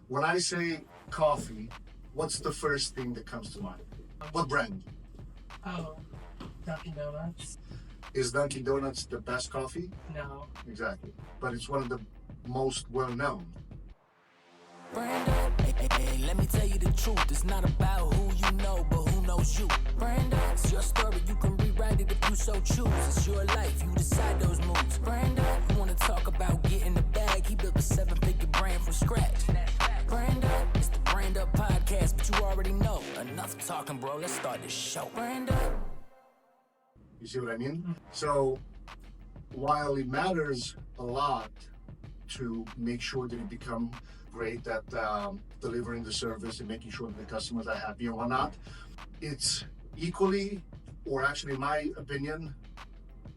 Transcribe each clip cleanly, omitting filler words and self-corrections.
When I say coffee, what's the first thing that comes to mind? What brand? Oh, Dunkin' Donuts? Is Dunkin' Donuts the best coffee? No. Exactly. But it's one of the most well-known. Brando, hey, let me tell you the truth. It's not about who you know, but who knows you. Brando, it's your story. You can rewrite it if you so choose. It's your life. You decide those moves. Brando, you want to talk about getting the bag? He built a 7-figure brand from scratch. Brando, it's the Brand Up Podcast, but you already know. Enough talking, bro. Let's start this show. Brando. You see what I mean? So while it matters a lot to make sure that you become great at delivering the service and making sure that the customers are happy and whatnot, it's equally, or actually in my opinion,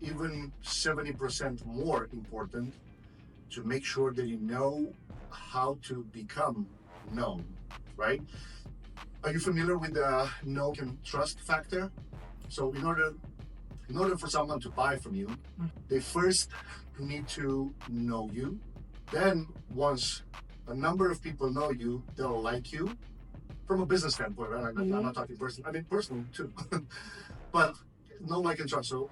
even 70% more important to make sure that you know how to become known, right? Are you familiar with the know and trust factor? So in order for someone to buy from you, they first need to know you. Then once a number of people know you, they'll like you from a business standpoint, right? I'm not talking personal. I mean, personal too. But no, like and trust. So,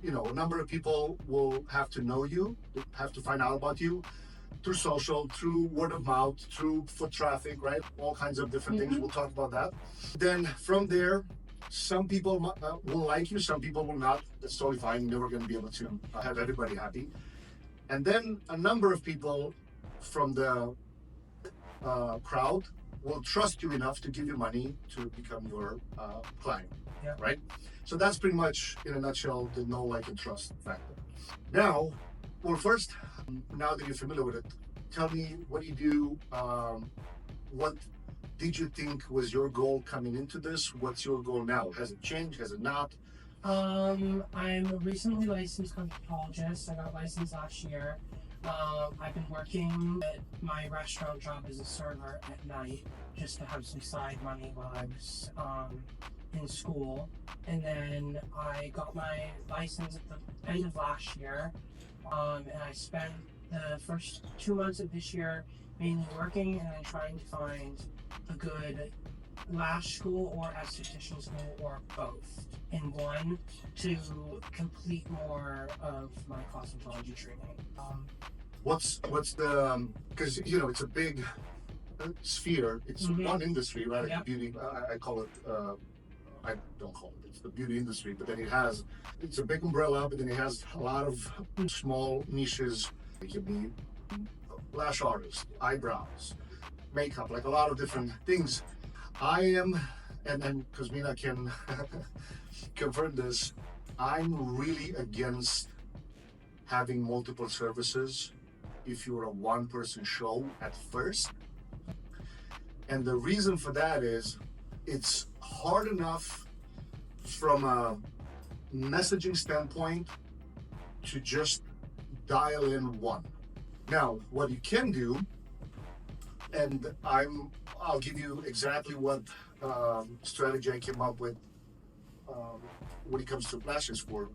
a number of people will have to know you, have to find out about you through social, through word of mouth, through foot traffic, right? All kinds of different things. We'll talk about that. Then from there, some people will like you, some people will not. That's totally fine. You're never going to be able to have everybody happy. And then a number of people from the crowd will trust you enough to give you money to become your client, right? So that's pretty much, in a nutshell, the know, like, and trust factor. Now, first, now that you're familiar with it, tell me, what do you do? What did you think was your goal coming into this? What's your goal now? Has it changed? Has it not? I'm a recently licensed cosmetologist. I got licensed last year. I've been working at my restaurant job as a server at night just to have some side money while I was in school. And then I got my license at the end of last year. And I spent the first 2 months of this year mainly working and then trying to find a good lash school or esthetician school or both in one to complete more of my cosmetology training. What's the, because it's a big sphere. It's one industry, right? Yep. Beauty. I call it. I don't call it. It's the beauty industry. But then it's a big umbrella. But then it has a lot of small niches. It can be lash artists, eyebrows, makeup, like a lot of different things. I am, and Cosmina can confirm this, I'm really against having multiple services if you're a one-person show at first. And the reason for that is it's hard enough from a messaging standpoint to just dial in one. Now, what you can do, and I'll give you exactly what strategy I came up with when it comes to lashes for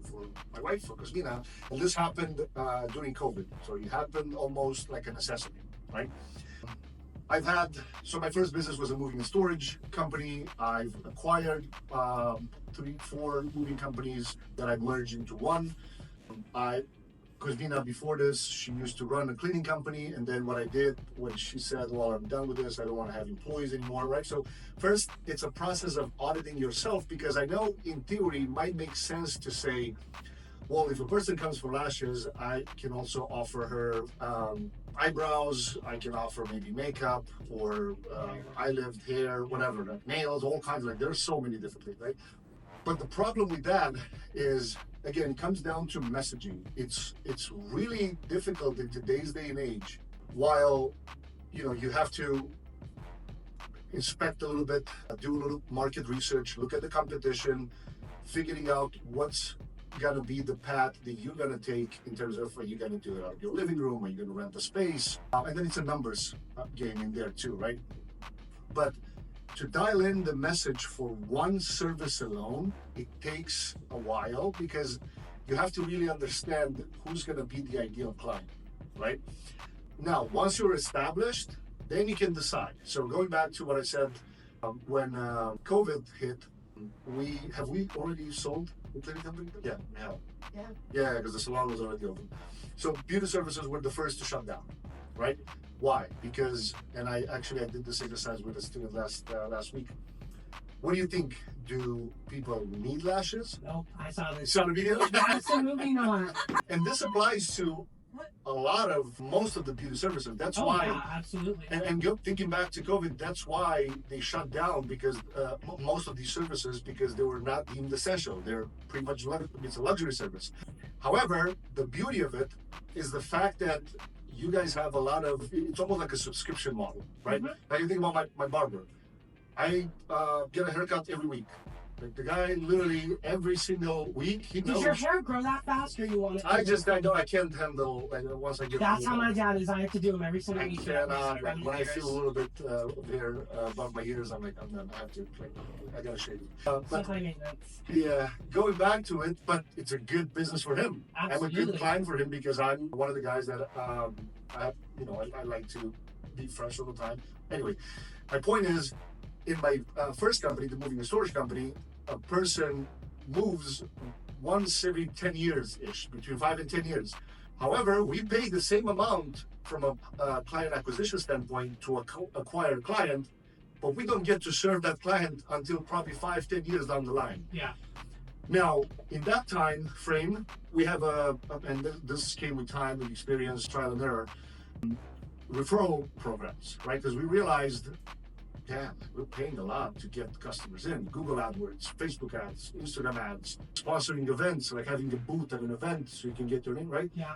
my wife, for Cosmina. And this happened during COVID. So it happened almost like a necessity, right? So my first business was a moving and storage company. I've acquired 3-4 moving companies that I merged into one. Cosmina, before this, she used to run a cleaning company, and then what I did when she said, well, I'm done with this, I don't want to have employees anymore, right? So first, it's a process of auditing yourself, because I know in theory it might make sense to say, well, if a person comes for lashes, I can also offer her eyebrows, I can offer maybe makeup or eyelift, hair, whatever, like nails, all kinds of, there's so many different things, right? But the problem with that is, again, it comes down to messaging. It's really difficult in today's day and age. While you have to inspect a little bit, do a little market research, look at the competition, figuring out what's gonna be the path that you're gonna take in terms of, are you gonna do it out of your living room, are you gonna rent a space, and then it's a numbers game in there too, right? But to dial in the message for one service alone, it takes a while, because you have to really understand who's going to be the ideal client, right? Now, once you're established, then you can decide. So going back to what I said, when COVID hit, we already sold the cleaning company? Yeah, we have. Yeah, because the salon was already open. So beauty services were the first to shut down, right? Why? Because, and I did this exercise with a student last week. What do you think? Do people need lashes? Nope, I saw this. Saw the video? Absolutely not. And this applies to most of the beauty services. That's why. Yeah, absolutely. Thinking back to COVID, that's why they shut down, because most of these services, because they were not deemed essential. They're pretty much it's a luxury service. However, the beauty of it is the fact that you guys have a lot of. It's almost like a subscription model, right? Mm-hmm. Now you think about my barber. I get a haircut every week. Like the guy, literally every single week, he knows. Does your hair grow that fast, or you want it? I know I can't handle. Once I get. That's how my dad is. I have to do him every single I week. cannot. When I feel a little bit of hair above my ears, I'm like, I'm done. I have to. I gotta shave it. But high maintenance. Yeah, going back to it, but it's a good business for him. Absolutely. I'm a good client for him because I'm one of the guys that I like to be fresh all the time. Anyway, my point is, in my first company, the moving and storage company, a person moves once every 10 years ish, between 5 and 10 years. However, we pay the same amount from a client acquisition standpoint to acquire a client, but we don't get to serve that client until probably 5-10 years down the line. Yeah. Now, in that time frame, we have and this came with time, with experience, trial and error, referral programs, right? Because we realized, damn, we're paying a lot to get customers in. Google AdWords, Facebook ads, Instagram ads, sponsoring events, like having a booth at an event so you can get your name, right? Yeah.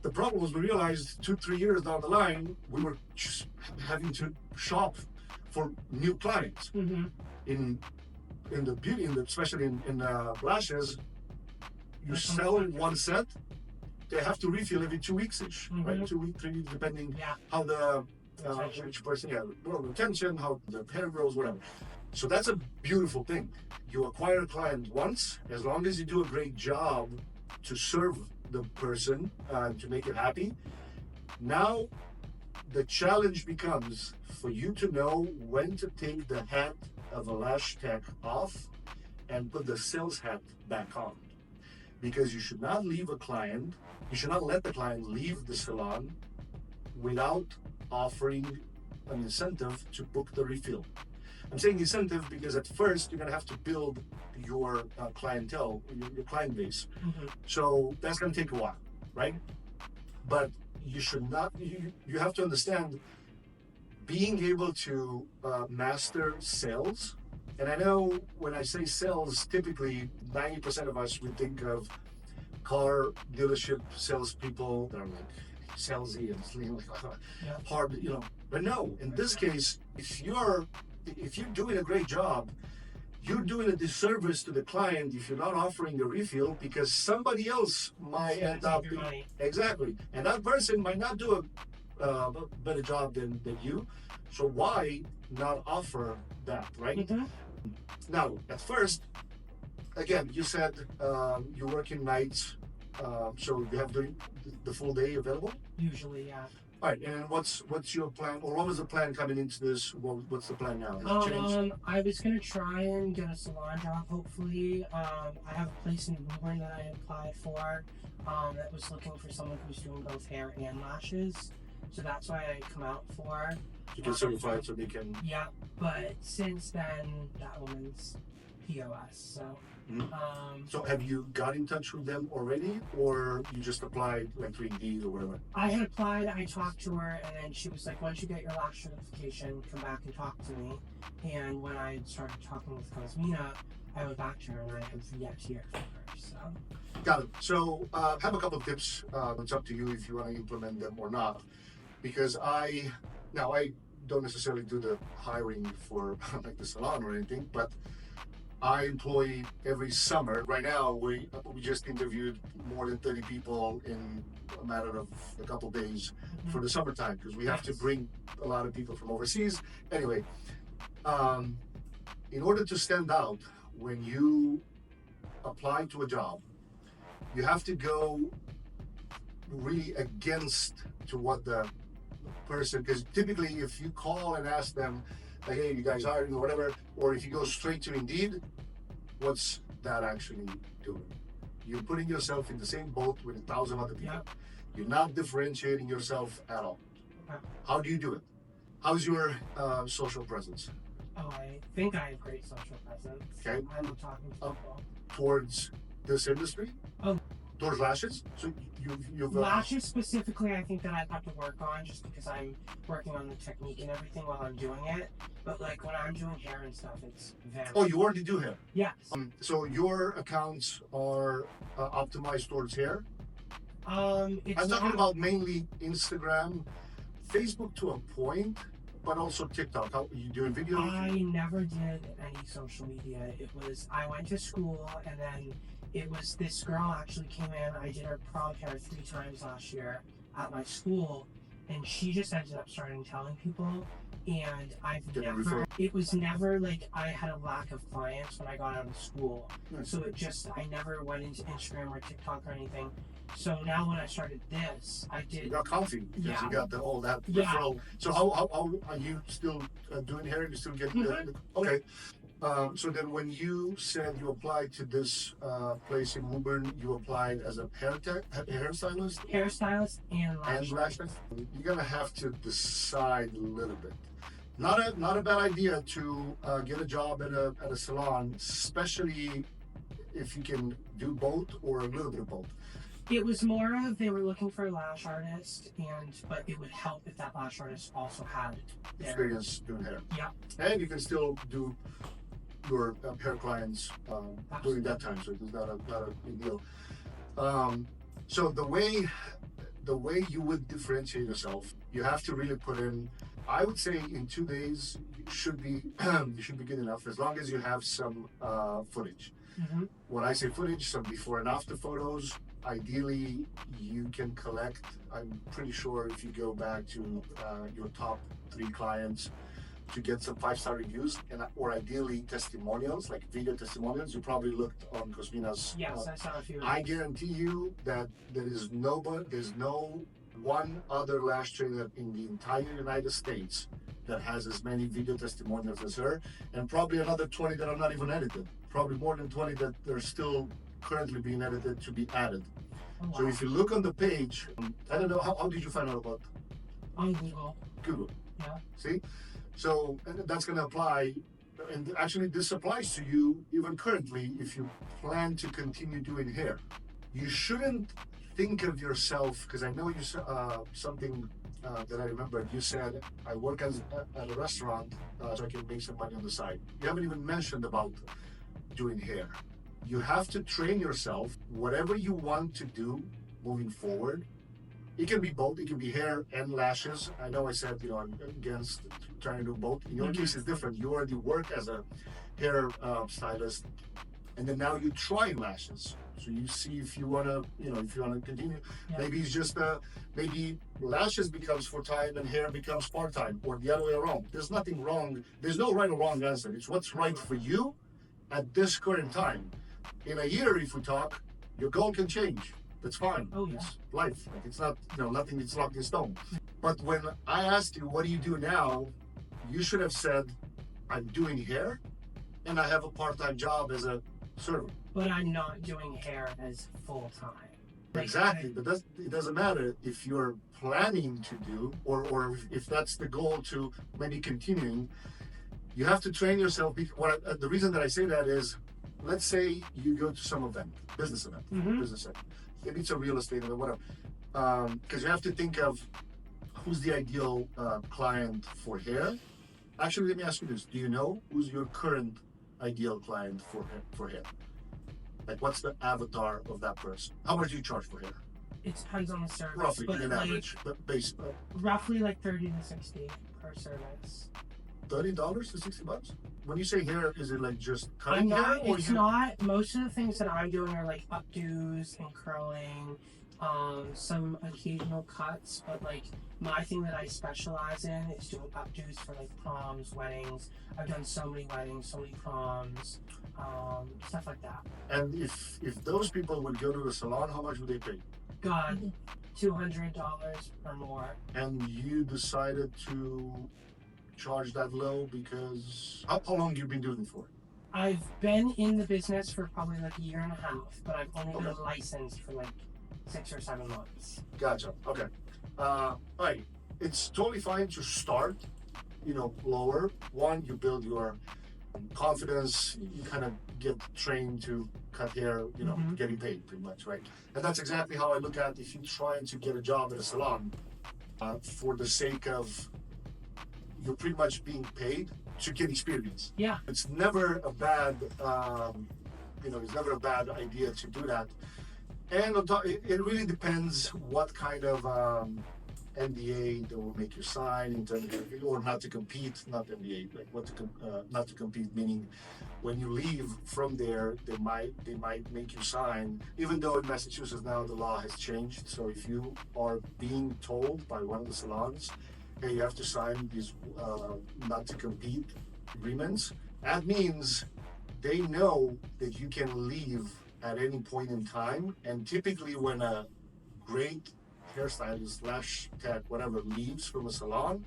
The problem was we realized 2-3 years down the line, we were just having to shop for new clients. Mm-hmm. In the beauty, especially in lashes, you sell one set, they have to refill every 2 weeks-ish, right? 2 weeks, 3 weeks, depending how the each person, retention, how the hair grows, whatever. So that's a beautiful thing. You acquire a client once, as long as you do a great job to serve the person, to make it happy. Now, the challenge becomes for you to know when to take the hat of a lash tech off and put the sales hat back on. Because you should not let the client leave the salon without offering an incentive to book the refill. I'm saying incentive because at first you're going to have to build your clientele, your client base. Mm-hmm. So that's going to take a while, right? But you should not, you have to understand, being able to master sales. And I know when I say sales, typically 90% of us would think of car dealership salespeople that are like salesy and like hard, But no, in this case, if you're doing a great job, you're doing a disservice to the client if you're not offering a refill, because somebody else might end up exactly, and that person might not do a better job than you. So why not offer that, right? Mm-hmm. Now, at first, again, you said you're working nights, so you have the full day available? Usually, yeah. All right, and what's your plan, or what was the plan coming into this? What's the plan now? Has it changed? I was gonna try and get a salon job, hopefully. I have a place in Woburn that I applied for, that was looking for someone who's doing both hair and lashes. So that's why I come out for. To get certified so they can. Yeah, but since then, that woman's POS, so. So have you got in touch with them already, or you just applied like 3D or whatever? I had applied, I talked to her, and then she was like, once you get your lash certification, come back and talk to me. And when I started talking with Cosmina, I went back to her and I have yet to hear from her, so. Got it. So I have a couple of tips. It's up to you if you want to implement them or not. Because I don't necessarily do the hiring for like the salon or anything, but I employ every summer. Right now, we just interviewed more than 30 people in a matter of a couple of days for the summertime, because we have to bring a lot of people from overseas. Anyway, in order to stand out when you apply to a job, you have to go really against to what the person, because typically if you call and ask them, like, hey, you guys hiring or whatever, or if you go straight to Indeed, what's that actually doing? You're putting yourself in the same boat with 1,000 other people. Yep. You're not differentiating yourself at all. Okay. How do you do it? How's your social presence? Oh, I think I have great social presence. Okay. I love talking to people. Towards this industry? Oh. Towards lashes? So you've Lashes specifically, I think that I'd have to work on just because I'm working on the technique and everything while I'm doing it. But like when I'm doing hair and stuff, it's very. Oh, you already do hair? Yes. So your accounts are optimized towards hair? It's I'm talking not- about mainly Instagram, Facebook to a point, but also TikTok. How you doing video? I never did any social media. I went to school and then it was this girl actually came in. I did her prom hair 3 times last year at my school, and she just ended up starting telling people. And it was never like I had a lack of clients when I got out of school. Nice. So I never went into Instagram or TikTok or anything. So now when I started this, I did. You got comfy because Yeah. you got all that Yeah. referral. So how are you still doing hair? You still getting okay. So then when you said you applied to this place in Woburn, you applied as a hairstylist Hairstylist and and lash. lash tech? You're gonna have to decide a little bit. Not a bad idea to get a job at a salon, especially if you can do both or a little bit of both. It was more of they were looking for a lash artist, but it would help if that lash artist also had their Experience doing hair. Yeah. And you can still do your hair clients during that time, so it's not a big deal. So the way you would differentiate yourself, you have to really put in. I would say in 2 days you should be good enough as long as you have some footage. Mhm. When I say footage, some before and after photos. Ideally, you can collect. I'm pretty sure if you go back to your top 3 clients to get some 5-star reviews or ideally testimonials, like video testimonials. You probably looked on Cosmina's. Yes, I saw a few. I guarantee you that there's no one other lash trainer in the entire United States that has as many video testimonials as her, and probably another 20 that are not even edited. Probably more than 20 that they're still currently being edited to be added. Oh, wow. So if you look on the page, I don't know, how did you find out about On Google. Google? Yeah. See? So and that's going to apply, and actually this applies to you even currently if you plan to continue doing hair. You shouldn't think of yourself, because I know you said something that I remember. You said, I work at a restaurant so I can make some money on the side. You haven't even mentioned about doing hair. You have to train yourself, whatever you want to do moving forward. It can be both. It can be hair and lashes. I know I said, I'm against trying to do both. In your case, it's different. You already work as a hair stylist, and then now you try lashes. So you see if you wanna, continue. Yeah. Maybe it's just maybe lashes becomes full-time and hair becomes part-time, or the other way around. There's nothing wrong. There's no right or wrong answer. It's what's right for you at this current time. In a year, if we talk, your goal can change. That's fine. Oh, yeah. It's life. Like, it's not, nothing is locked in stone. But when I asked you, what do you do now? You should have said, I'm doing hair and I have a part-time job as a server. But I'm not doing hair as full time. Exactly. But it doesn't matter if you're planning to do, or if that's the goal to maybe continuing. You have to train yourself. The reason that I say that is, let's say you go to some event, business event, maybe it's a real estate event, whatever. Because you have to think of who's the ideal client for hair. Actually, let me ask you this: do you know who's your current ideal client for hair? Like, what's the avatar of that person? How much do you charge for hair? It depends on the service. Roughly, but in average, but base. Roughly like 30 to 60 per service. $30 to $60. When you say hair, is it like just I'm cutting hair, not. or It's not. Most of the things that I'm doing are like updos and curling, some occasional cuts. But like my thing that I specialize in is doing updos for like proms, weddings. I've done so many weddings, so many proms, stuff like that. And if those people would go to the salon, how much would they pay? God, $200 or more. And you decided to charge that low because how long you been doing it for? I've been in the business for probably like a year and a half, but I've only been licensed for like 6 or 7 months. Gotcha. Okay. All right. It's totally fine to start, lower. One, you build your confidence. You kind of get trained to cut hair, getting paid pretty much, right? And that's exactly how I look at if you're trying to get a job at a salon for the sake of you're pretty much being paid to get experience. Yeah. It's never a bad, it's never a bad idea to do that. And on top, it really depends what kind of NDA they will make you sign in terms of, or not to compete, not NDA, like not to compete, meaning when you leave from there, they might make you sign, even though in Massachusetts now the law has changed. So if you are being told by one of the salons, hey, you have to sign these not to compete agreements, that means they know that you can leave at any point in time. And typically when a great hairstylist / tech, whatever, leaves from a salon,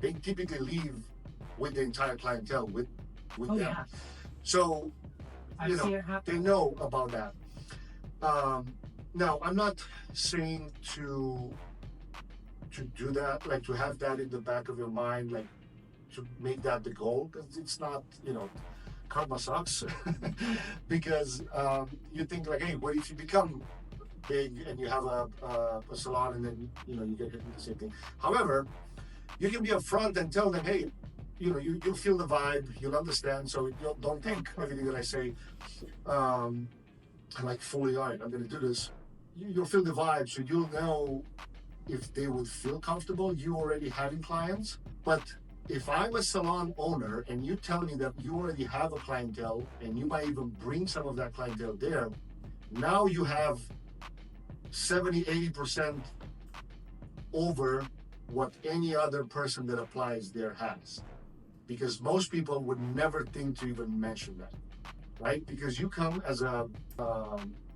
they typically leave with the entire clientele with them. Yeah. So, I've seen it happen. they know about that. Now, I'm not saying to do that, like to have that in the back of your mind, like to make that the goal, because it's not, karma sucks. Because you think like, hey, what if you become big and you have a salon and then, you get hit with the same thing. However, you can be upfront and tell them, hey, you'll feel the vibe, you'll understand, so don't take everything that I say like fully, all right, I'm going to do this. You'll feel the vibe, so you'll know if they would feel comfortable, you already having clients. But if I'm a salon owner and you tell me that you already have a clientele and you might even bring some of that clientele there, now you have 70-80% over what any other person that applies there has. Because most people would never think to even mention that, right? Because you come as a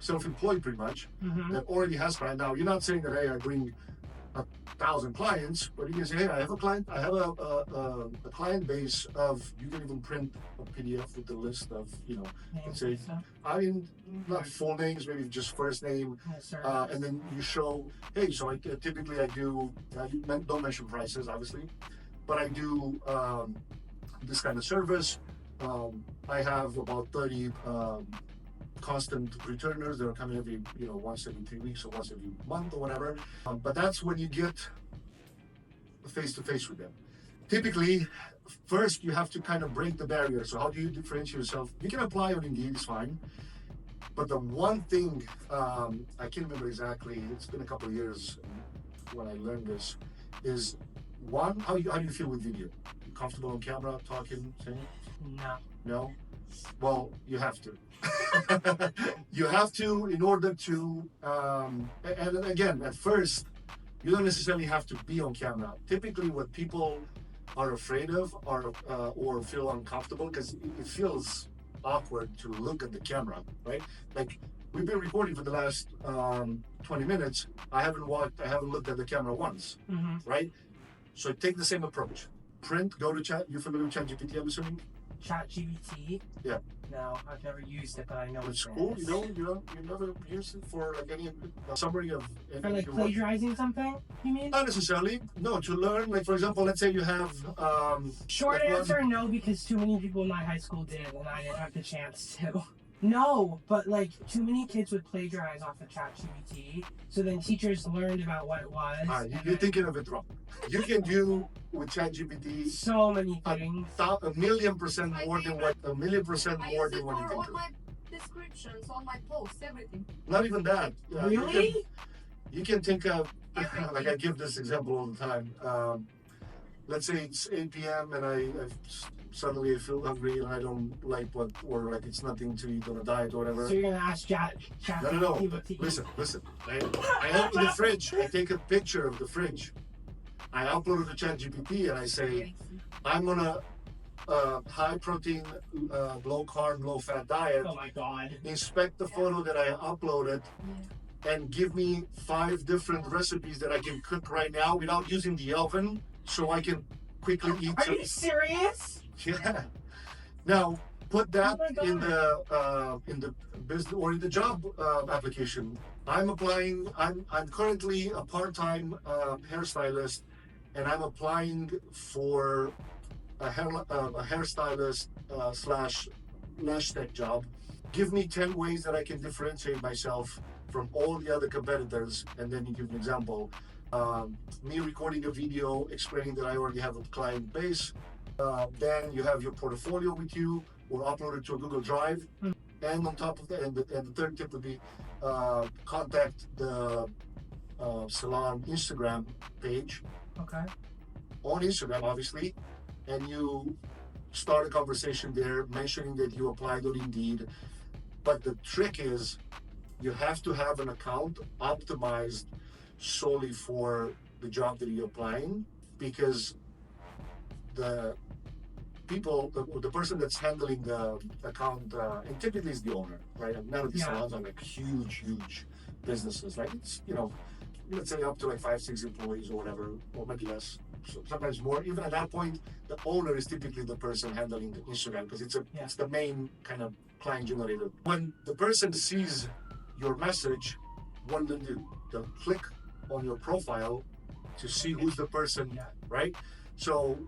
self-employed pretty much, that already has client. Now, you're not saying that, hey, I bring 1,000 clients, but you can say, hey, I have a client, I have a client base of, you can even print a PDF with the list of, let's say, not full names, maybe just first name, and then you show, hey, so typically I do, don't mention prices, obviously, but I do this kind of service. I have about 30 constant returners that are coming every, once every 3 weeks or once every month or whatever. But that's when you get face to face with them. Typically, first you have to kind of break the barrier. So how do you differentiate yourself? You can apply on Indeed, it's fine. But the one thing, I can't remember exactly, it's been a couple of years when I learned this, is one, how do you feel with video? You comfortable on camera, talking, saying? No. No? Well, you have to. You have to in order to, and again, at first, you don't necessarily have to be on camera. Typically, what people are afraid of or feel uncomfortable, because it feels awkward to look at the camera, right? Like, we've been recording for the last 20 minutes. I haven't looked at the camera once, right? So take the same approach. Print, go to chat. You familiar with ChatGPT, I'm assuming? ChatGPT? Yeah. No, I've never used it, but I know it's cool. You never used it for like any summary of for like plagiarizing something, you mean? Not necessarily. No, to learn. Like, for example, let's say you have short answer, no, because too many people in my high school did, and I didn't have the chance to. No, but like too many kids would plagiarize off of ChatGPT, so then teachers learned about what it was. You're thinking of it wrong. You can do with ChatGPT so many things. A million percent more than what you think. I use it for all my descriptions, all my posts, everything. Not even that. Really? You can think of, like I give this example all the time. Let's say it's 8 p.m. and suddenly I feel hungry and I don't like or like it's nothing to eat on a diet or whatever. So you're gonna ask Chat No. Listen. I open the fridge. I take a picture of the fridge. I upload it to ChatGPT and I say, I'm on a high protein, low carb, low fat diet. Oh my God. Inspect the photo that I uploaded and give me 5 different recipes that I can cook right now without using the oven, so I can quickly eat. Are you serious? Yeah. Now put that Oh my in the business or in the job application. I'm applying. I'm currently a part-time hairstylist, and I'm applying for a hairstylist slash lash tech job. Give me 10 ways that I can differentiate myself from all the other competitors, and then you give an example. Me recording a video explaining that I already have a client base. Then you have your portfolio with you, or upload it to a Google Drive. And on top of that, and the third tip would be contact the salon Instagram page. Okay. On Instagram, obviously, and you start a conversation there, mentioning that you applied on Indeed. But the trick is, you have to have an account optimized solely for the job that you're applying, because the people, the person that's handling the account, and typically is the owner, right? And none of these salons are like huge businesses, right? It's, let's say up to like 5-6 employees or whatever, or maybe less. So sometimes more. Even at that point, the owner is typically the person handling the Instagram, because it's the main kind of client generator. When the person sees your message, what do they do? They'll click on your profile to see who's the person, right? So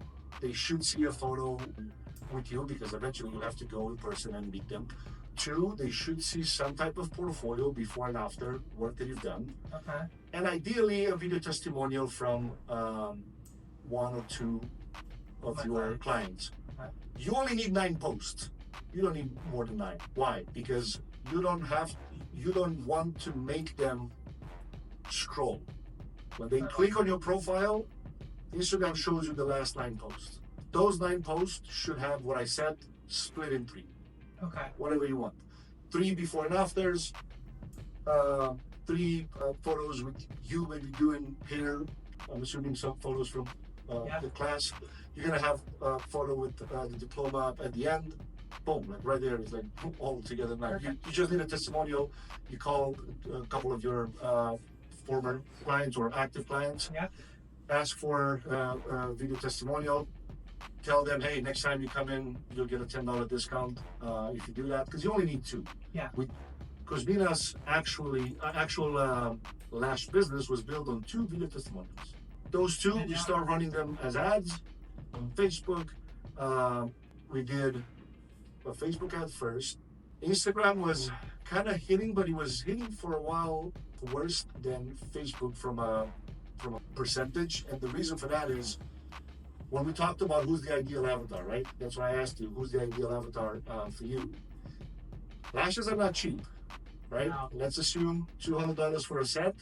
they should see a photo with you, because eventually you'll have to go in person and meet them. 2, they should see some type of portfolio before and after work that you've done. Okay. And ideally a video testimonial from 1 or 2 of your clients. You only need 9 posts. You don't need more than 9. Why? Because you don't want to make them scroll. When they click on your profile, Instagram shows you the last 9 posts. Those 9 posts should have what I said split in 3. Okay. Whatever you want. 3 before and afters, 3 photos with you maybe doing hair. I'm assuming some photos from the class. You're gonna have a photo with the diploma at the end. Boom, like right there, it's like all together. Now you just need a testimonial. You call a couple of your former clients or active clients. Yeah. Ask for a video testimonial. Tell them, hey, next time you come in, you'll get a $10 discount if you do that, because you only need 2. Yeah. Because Mina's actual lash business was built on 2 video testimonials. Those 2, we start running them as ads on Facebook. We did a Facebook ad first. Instagram was kind of hitting, but it was hitting for a while worse than Facebook from a percentage. And the reason for that is, when we talked about who's the ideal avatar, right? That's why I asked you, who's the ideal avatar for you? Lashes are not cheap, right? No. Let's assume $200 for a set.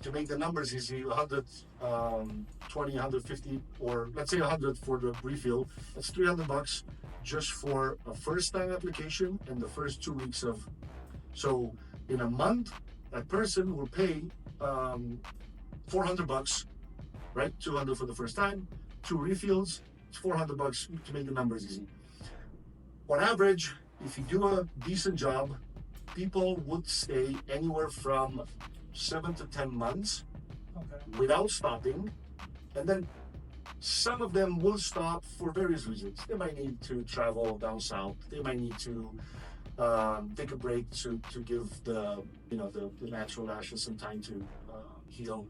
To make the numbers easy, 120, 150, or let's say 100 for the refill. That's $300 just for a first-time application and the first 2 weeks of. So in a month, that person will pay $400, right? 200 for the first time, 2 refills. It's $400 to make the numbers easy. On average, if you do a decent job, people would stay anywhere from 7 to 10 months without stopping, and then some of them will stop for various reasons. They might need to travel down south. They might need to take a break to give the natural lashes some time to heal.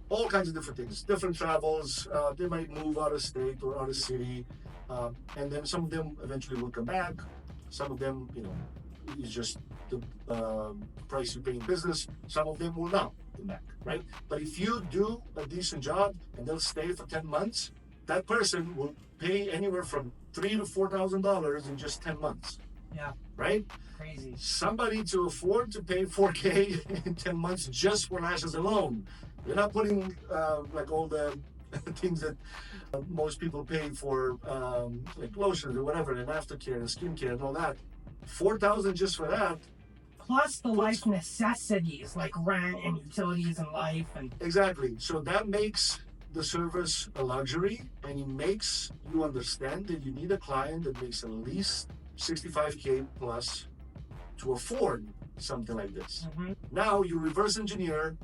All kinds of different things, different travels. They might move out of state or out of city, and then some of them eventually will come back. Some of them, is just the price you pay in business. Some of them will not come back, right? But if you do a decent job and they'll stay for 10 months, that person will pay anywhere from $3,000 to $4,000 in just 10 months. Yeah. Right? Crazy. Somebody to afford to pay $4,000 in 10 months just for lashes alone. You're not putting like all the things that most people pay for, like lotions or whatever, and aftercare and skincare and all that. $4,000 just for that. Plus the life necessities like rent and utilities and life and. Exactly. So that makes the service a luxury, and it makes you understand that you need a client that makes at least $65K plus to afford something like this. Mhm. Now you reverse engineer.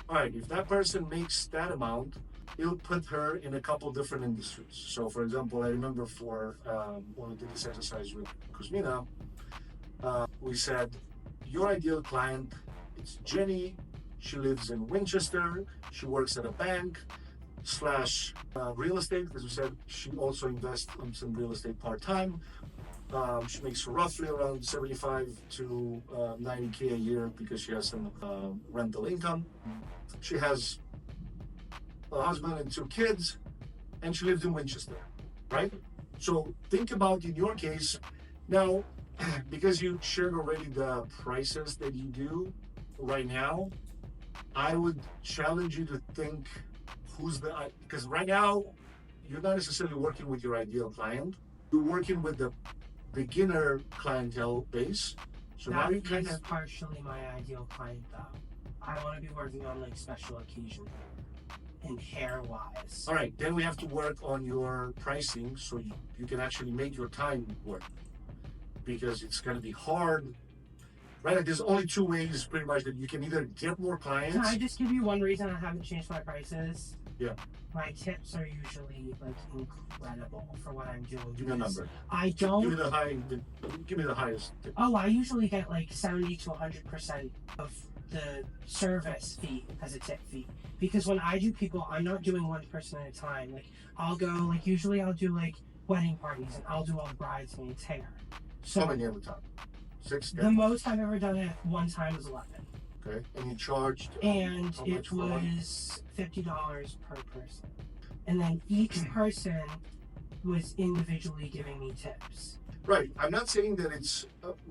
All right, if that person makes that amount, it'll put her in a couple different industries. So, for example, I remember for when we did this exercise with Kuzmina, we said, your ideal client is Jenny. She lives in Winchester. She works at a bank slash real estate, because we said she also invests in some real estate part-time. She makes roughly around 75 to 90K a year because she has some rental income. She has a husband and 2 kids, and she lives in Winchester, right? So think about in your case, now, because you shared already the prices that you do right now, I would challenge you to think because right now, you're not necessarily working with your ideal client. You're working with the beginner clientele base. So now you kind is of partially my ideal client, though. I want to be working on like special occasion and hair wise. all right. Then we have to work on your pricing so you can actually make your time work, because it's going to be hard. Right? Like, there's only 2 ways, pretty much, that you can either get more clients. Can I just give you one reason I haven't changed my prices? Yeah. My tips are usually like incredible for what I'm doing. Give me a number. I don't. Give me the highest tip. Oh, I usually get like 70 to 100% of the service fee as a tip fee. Because when I do people, I'm not doing one person at a time. Like I'll go, like usually I'll do like wedding parties and I'll do all the bridesmaids' hair. So How many at a time? 6? the most I've ever done at one time was 11. Okay. And you charged? And how it much for one? was $50 per person. And then each person was individually giving me tips. Right. I'm not saying that it's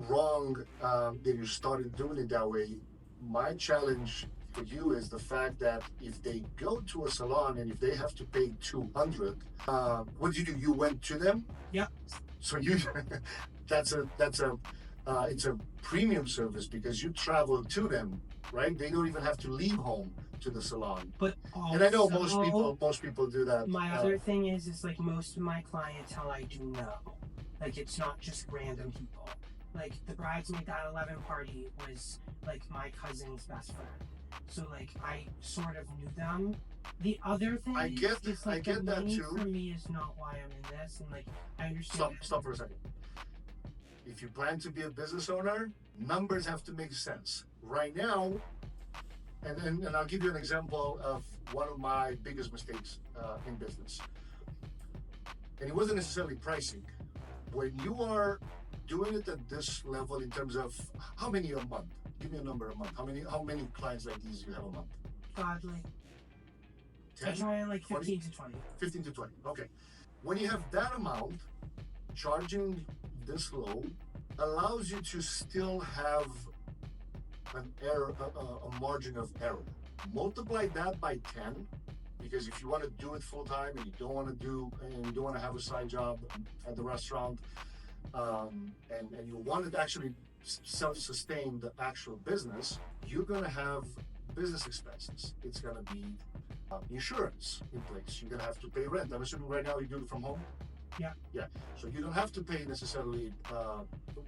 wrong that you started doing it that way. My challenge for you is the fact that if they go to a salon and if they have to pay $200, what did you do? You went to them? Yeah. So you, it's a premium service because you travel to them, right? They don't even have to leave home to the salon. But also, And I know most people do that. My other thing is like most of my clientele I do know. Like it's not just random people. Like the bridesmaid at 11 party was like my cousin's best friend. So like I sort of knew them. The other thing I get the that money too. for me is not why I'm in this, and like I understand. Stop for a second. If you plan to be a business owner, numbers have to make sense. Right now, and I'll give you an example of one of my biggest mistakes in business. And it wasn't necessarily pricing. When you are doing it at this level in terms of how many a month? Give me a number a month. How many clients like these you have a month? Godly. 10? I try like 20? 15 to 20. 15 to 20. Okay. When you have that amount, charging this low allows you to still have an error, a margin of error. Multiply that by 10, because if you want to do it full time and you don't want to have a side job at the restaurant, and you want to actually self-sustain the actual business, you're going to have business expenses. It's going to be insurance in place. You're going to have to pay rent. I'm assuming right now you do it from home? Yeah. Yeah. So you don't have to pay necessarily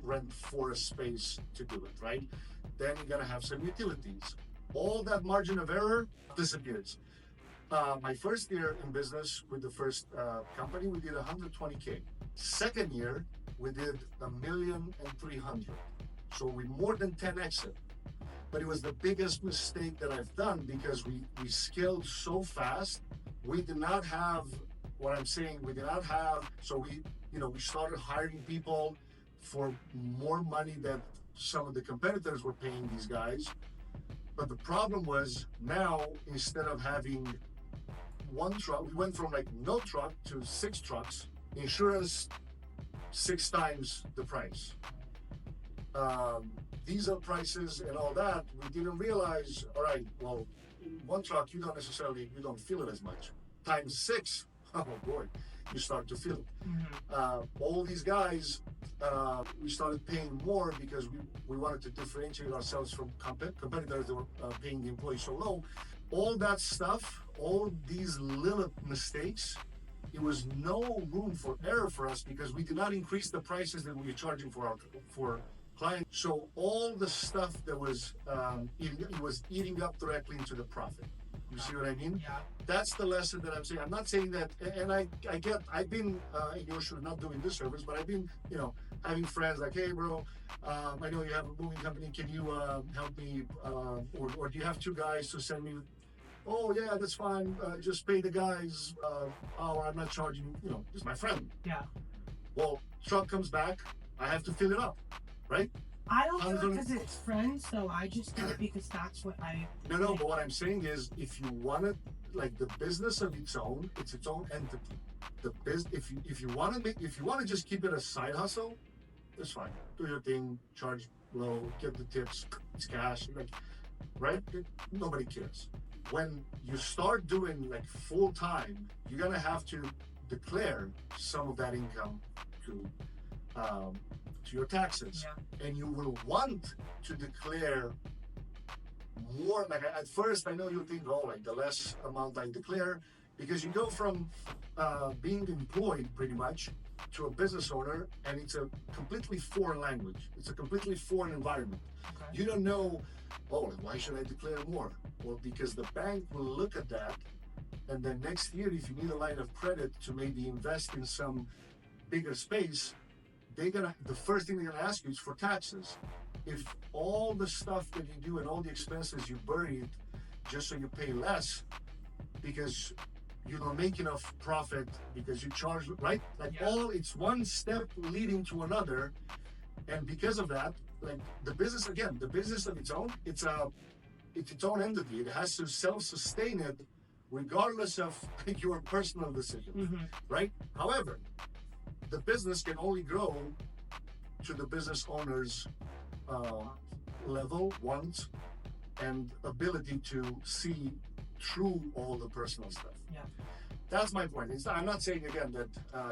rent for a space to do it, right? Then you're going to have some utilities. All that margin of error disappears. My first year in business with the first company, we did 120K. Second year, we did 1,300,000. So we more than 10x it. But it was the biggest mistake that I've done because we scaled so fast. We did not have what I'm saying. We did not have. So we started hiring people for more money that some of the competitors were paying these guys. But the problem was now instead of having one truck, we went from like no truck to 6 trucks. Insurance 6 times the price. Diesel prices and all that, we didn't realize, all right, well, one truck, you don't feel it as much. Times 6, oh boy, you start to feel it. Mm-hmm. All these guys, we started paying more because we wanted to differentiate ourselves from competitors that were paying the employees so low. All that stuff, all these little mistakes, it was no room for error for us because we did not increase the prices that we were charging for client. So all the stuff that was it was eating up directly into the profit. You see what I mean? Yeah. That's the lesson that I'm saying. I'm not saying that, and I've been in your shoes, not doing this service, but I've been, having friends like, hey, bro, I know you have a moving company. Can you help me? Or do you have two guys to send me? Oh yeah, that's fine. Just pay the guys. I'm not charging. It's my friend. Yeah. Well, truck comes back. I have to fill it up, right? I don't do it because it's friends, so I just do it because that's what I. No. But what I'm saying is, if you want it, like the business of its own, it's its own entity. If you want to just keep it a side hustle, it's fine. Do your thing, charge low, get the tips. It's cash, right? Nobody cares. When you start doing like full time, you're gonna have to declare some of that income to your taxes, and you will want to declare more. Like at first, I know you think, like the less amount I declare, because you go from being employed pretty much to a business owner, and it's a completely foreign language. It's a completely foreign environment. Okay. You don't know. Why should I declare more? Well, because the bank will look at that, and then next year, if you need a line of credit to maybe invest in some bigger space, the first thing they're gonna ask you is for taxes. If all the stuff that you do and all the expenses you buried just so you pay less because you don't make enough profit because you charge, right? It's one step leading to another, and because of that, like the business of its own, it's its own entity. It has to self-sustain it regardless of your personal decision, right? However, the business can only grow to the business owner's level, wants, and ability to see through all the personal stuff. Yeah. That's my point. I'm not saying again that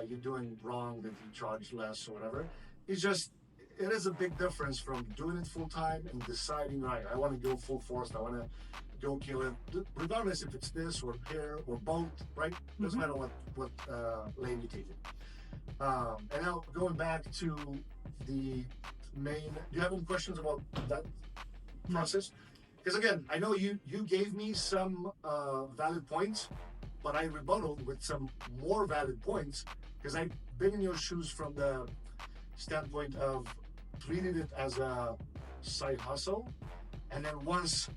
you're doing wrong, that you charge less or whatever. It's just, it is a big difference from doing it full time and deciding, right, I want to go full force, I want to go kill it, regardless if it's this or hair or both, right? Doesn't matter what lane you take it. And now going back to the main, do you have any questions about that process? Because again, I know you gave me some valid points, but I rebutted with some more valid points because I've been in your shoes from the standpoint of treating it as a side hustle, and then once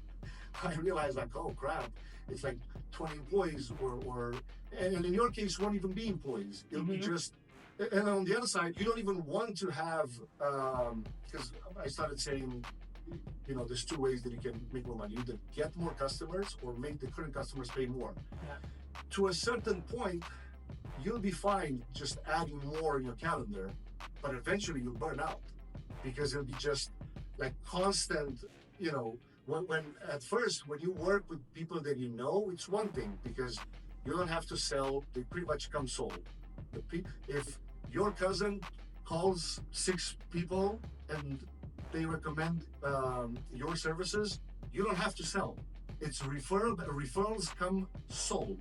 I realized like, oh crap, it's like 20 employees and in your case won't even be employees. It'll be just. And on the other side, you don't even want to have, because I started saying, there's two ways that you can make more money. Either get more customers or make the current customers pay more. Yeah. To a certain point, you'll be fine just adding more in your calendar, but eventually you'll burn out because it'll be just like constant, when at first, when you work with people that it's one thing because you don't have to sell, they pretty much come sold. If your cousin calls 6 people and they recommend your services, you don't have to sell. It's referrals come sold.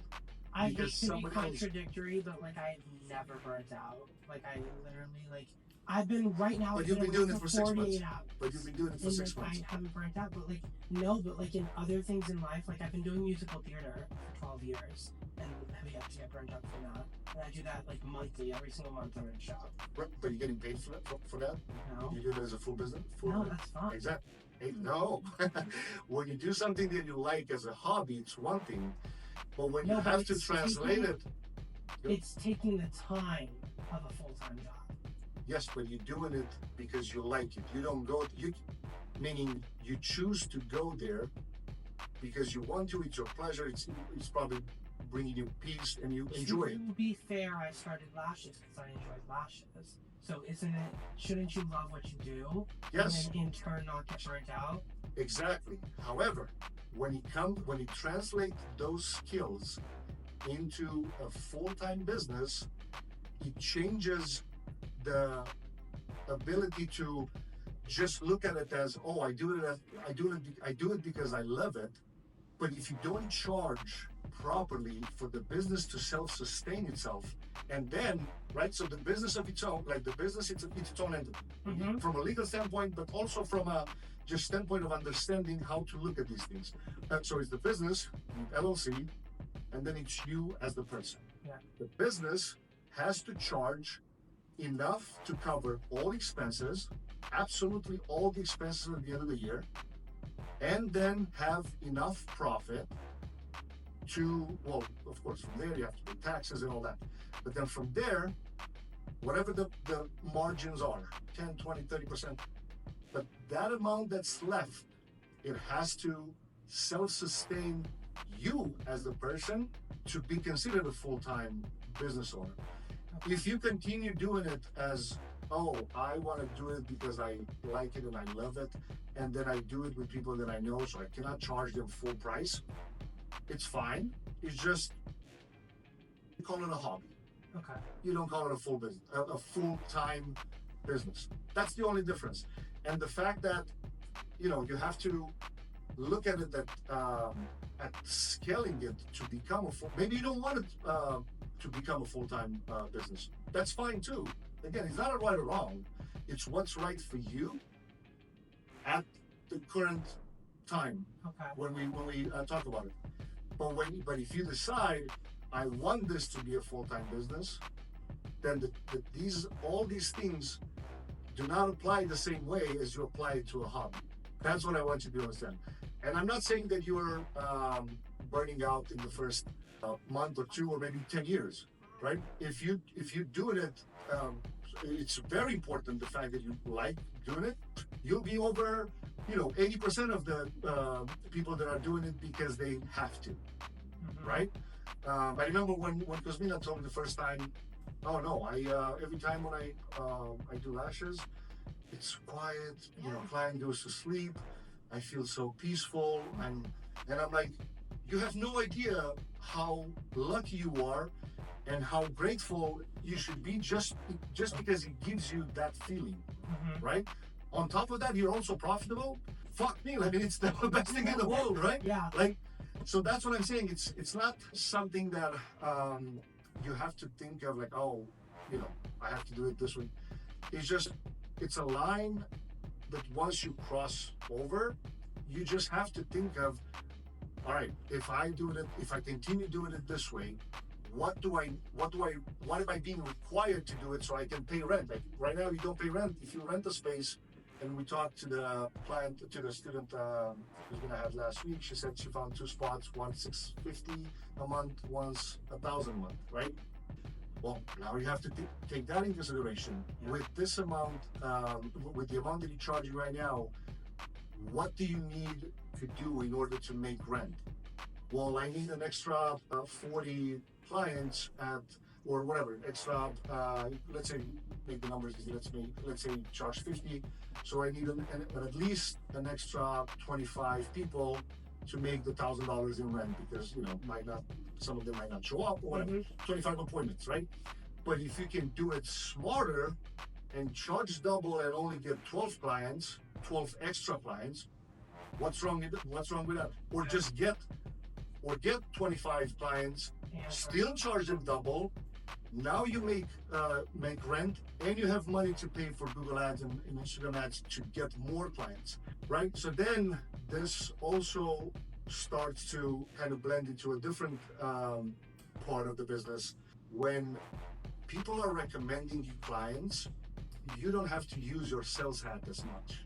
I hate to be contradictory, but I never burnt out. I literally I've been right now. But you've been doing it for 6 months. Hours. But you've been doing it for 6 months. I haven't burnt out, but no, but in other things in life, I've been doing musical theater for 12 years, and I have to get burnt out for that. And I do that monthly, every single month I'm in a shop. But you're getting paid for that? No. You do it as a full business? No, that's fine. Exactly. Hey, no. When you do something that you like as a hobby, it's one thing. But when you have to translate it... It's taking the time of a full-time job. Yes, but you're doing it because you like it. You don't go... meaning you choose to go there because you want to. It's your pleasure. It's probably bringing you peace and you enjoy it. To be fair, I started lashes because I enjoyed lashes. So shouldn't you love what you do? Yes. And then in turn not get burnt out? Exactly. However, when you translate those skills into a full-time business, it changes the ability to just look at it as, I do it because I love it. But if you don't charge properly for the business to self-sustain itself, And then, right, so the business of its own, like the business, it's its own entity from a legal standpoint, but also from a just standpoint of understanding how to look at these things. So it's the business, LLC, and then it's you as the person. Yeah. The business has to charge enough to cover all expenses, absolutely all the expenses at the end of the year, and then have enough profit to, well, of course, from there you have to pay taxes and all that. But then from there, whatever the margins are, 10, 20, 30%, but that amount that's left, it has to self-sustain you as the person to be considered a full-time business owner. If you continue doing it as, oh, I want to do it because I like it and I love it, and then I do it with people that I know, so I cannot charge them full price, it's fine. It's just, you call it a hobby. Okay. You don't call it a full business, a full-time business. That's the only difference. And the fact that, you know, you have to look at it that at scaling it to become a full, maybe you don't want it to become a full-time business. That's fine too. Again, it's not a right or wrong. It's what's right for you at the current time when we talk about it. But if you decide, I want this to be a full-time business, then all these things do not apply the same way as you apply it to a hobby. That's what I want you to understand. And I'm not saying that you're burning out in the first month or two or maybe 10 years, right? If you're doing it, it's very important, the fact that you like doing it. You'll be over, 80% of the people that are doing it because they have to, right? I remember when Cosmina told me the first time, oh no, every time when I do lashes, it's quiet, client goes to sleep, I feel so peaceful, and I'm like, you have no idea how lucky you are and how grateful you should be just because it gives you that feeling, right? On top of that, you're also profitable. Fuck me, I mean, it's the best thing in the world, right? Yeah. So that's what I'm saying. It's not something that you have to think of like, oh, I have to do it this way. It's a line that once you cross over, you just have to think of, all right, if I continue doing it this way, what am I being required to do it so I can pay rent? Like right now, you don't pay rent. If you rent a space, and we talked to the client, to the student who's gonna have last week, she said she found 2 spots, one $650 a month, one's $1,000 a month, right? Well, now you have to take that in consideration. Yeah. With this amount, with the amount that you're charging right now, what do you need to do in order to make rent? Well, I need an extra 40 clients or whatever, extra, let's say, make the numbers easy, let's say charge 50. So I need at least an extra 25 people to make the $1,000 in rent because, some of them might not show up or whatever. 25 appointments, right? But if you can do it smarter and charge double and only get 12 clients, 12 extra clients, what's wrong with that? Or just get 25 clients, still charge them double. Now you make rent and you have money to pay for Google ads and Instagram ads to get more clients, right? So then this also starts to kind of blend into a different part of the business. When people are recommending you clients, you don't have to use your sales hat as much.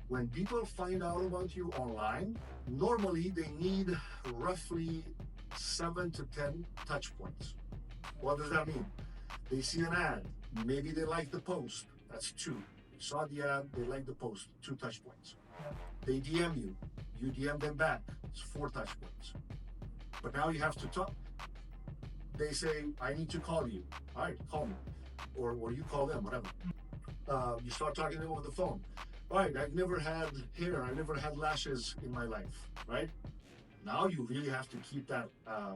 When people find out about you online, normally they need roughly 7 to 10 touch points. What does that mean? They see an ad, maybe they like the post, that's 2. They saw the ad, they like the post, 2 touch points. They DM you, you DM them back, it's 4 touch points. But now you have to talk. They say, I need to call you. All right, call me. Or you call them, whatever. You start talking to them over the phone. All right, I've never had hair, I never had lashes in my life, right? Now you really have to keep that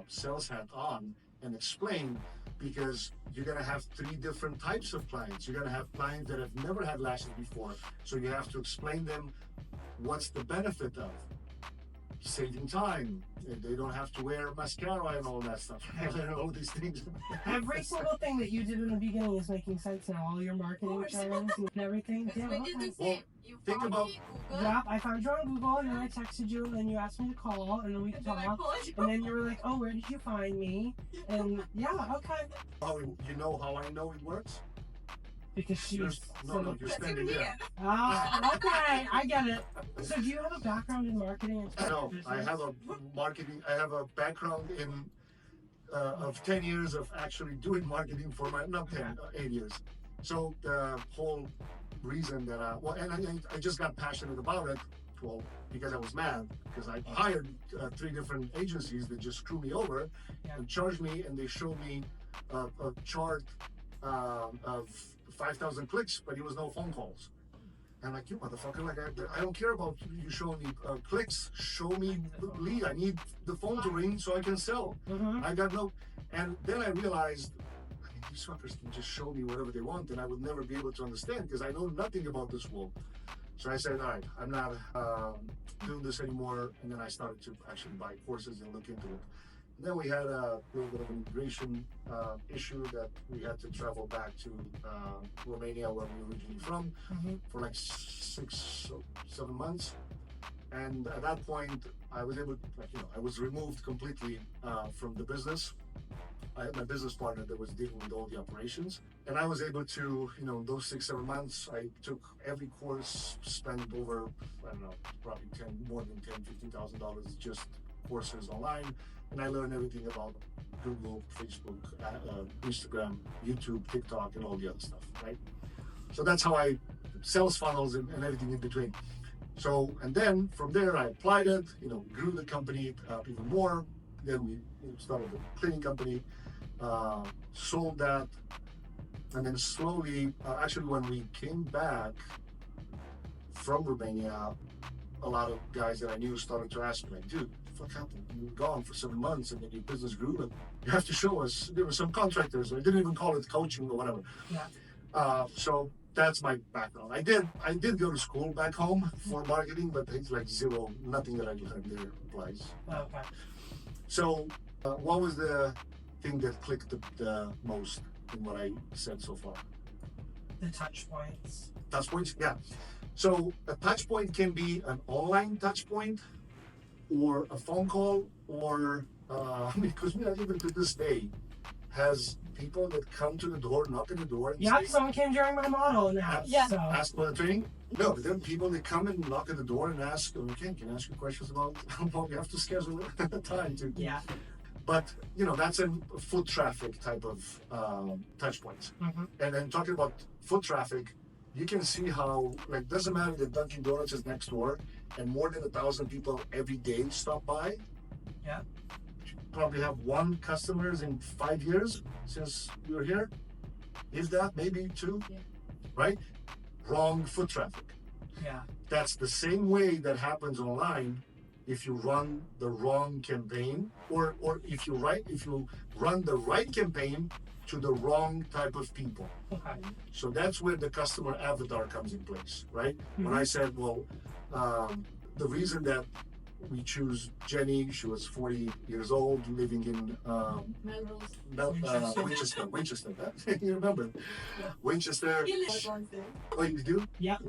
sales hat on and explain, because you're gonna have 3 different types of clients. You're gonna have clients that have never had lashes before, so you have to explain them what's the benefit of. saving time. They don't have to wear mascara and all that stuff. All these things. Every single thing that you did in the beginning is making sense now. All your marketing terms and everything. Yeah, We did okay. the same. You think found about- me, Google. Yeah, I found you on Google and then I texted you and then you asked me to call and then we And then I talked. called you. And then you were like, oh, where did you find me? And yeah, okay. How you know how I know it works? Because she was. No, you're That's standing even there. here. Ah, okay, I get it. So do you have a background in marketing and No, business? I have a marketing. I have a background in of 10 years of actually doing marketing for my not 10, 8 years. So the whole reason that I just got passionate about it. Well, because I was mad because I hired 3 different agencies that just screwed me over and charged me, and they showed me a chart of 5,000 clicks, but it was no phone calls. And like, you motherfucker, like I don't care about you showing me clicks. Show me the lead. I need the phone to ring so I can sell. Mm-hmm. I got no. And then I realized, I mean, these fuckers can just show me whatever they want, and I would never be able to understand because I know nothing about this world. So I said, all right, I'm not doing this anymore. And then I started to actually buy courses and look into it. And then we had a little bit of an immigration issue that we had to travel back to Romania, where we were originally from, for like 6 or 7 months. And at that point, I was able, I was removed completely from the business. I had my business partner that was dealing with all the operations, and I was able to, those 6-7 months, I took every course, spent over, I don't know, probably more than $10,000-$15,000 just courses online, and I learned everything about Google, Facebook, Instagram, YouTube, TikTok, and all the other stuff, right? So that's how I sales funnels and everything in between. So, and then from there, I applied it, grew the company even more. Then we started a cleaning company, sold that, and then slowly, actually when we came back from Romania, a lot of guys that I knew started to ask me, like, dude, what happened? You were gone for 7 months and then your business grew, and you have to show us. There were some contractors, I didn't even call it coaching or whatever. Yeah. So that's my background. I did go to school back home for marketing, but it's like zero, nothing that I learned there applies. Okay. So, what was the thing that clicked the most in what I said so far? The touch points. Touch points? Yeah. So, a touch point can be an online touch point, or a phone call, or because we are even to this day has people that come to the door, knock on the door, and Yeah, say, someone came during my model now. Yeah. So. ask about the training. No, but there are people that come and knock at the door and ask, okay, can I ask you questions about how you have to schedule time to. Yeah. But, that's a foot traffic type of touch points. Mm-hmm. And then talking about foot traffic, you can see how, doesn't matter that Dunkin' Donuts is next door and more than 1,000 people every day stop by. Yeah. You probably have 1 customers in 5 years since you're here. If that, maybe 2, Yeah. right? Wrong foot traffic. Yeah. That's the same way that happens online if you run the wrong campaign, or if you run the right campaign to the wrong type of people. Okay. So that's where the customer avatar comes in place, right? When I said, the reason that we choose Jenny, she was 40 years old, living in Melrose. Winchester. You remember? Yeah. Winchester. He lives one thing. Oh, you do? Yep.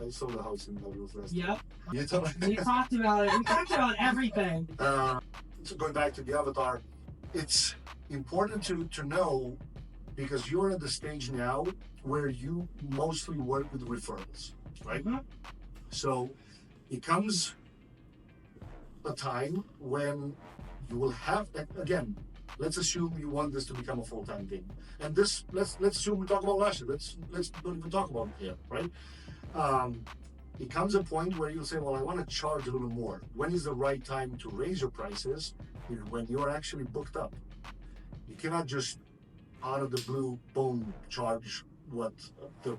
I sold a house in Melrose last Yep. time. You told me. We talked about it. We talked about everything. So going back to the avatar, it's important to know, because you're at the stage now where you mostly work with referrals, right? Mhm. So it comes a time when you will have, again, let's assume you want this to become a full-time thing. And this, let's assume we talk about last year. Let's don't even talk about it here, right? It comes a point where you'll say, well, I want to charge a little more. When is the right time to raise your prices? When you're actually booked up. You cannot just out of the blue, boom, charge what the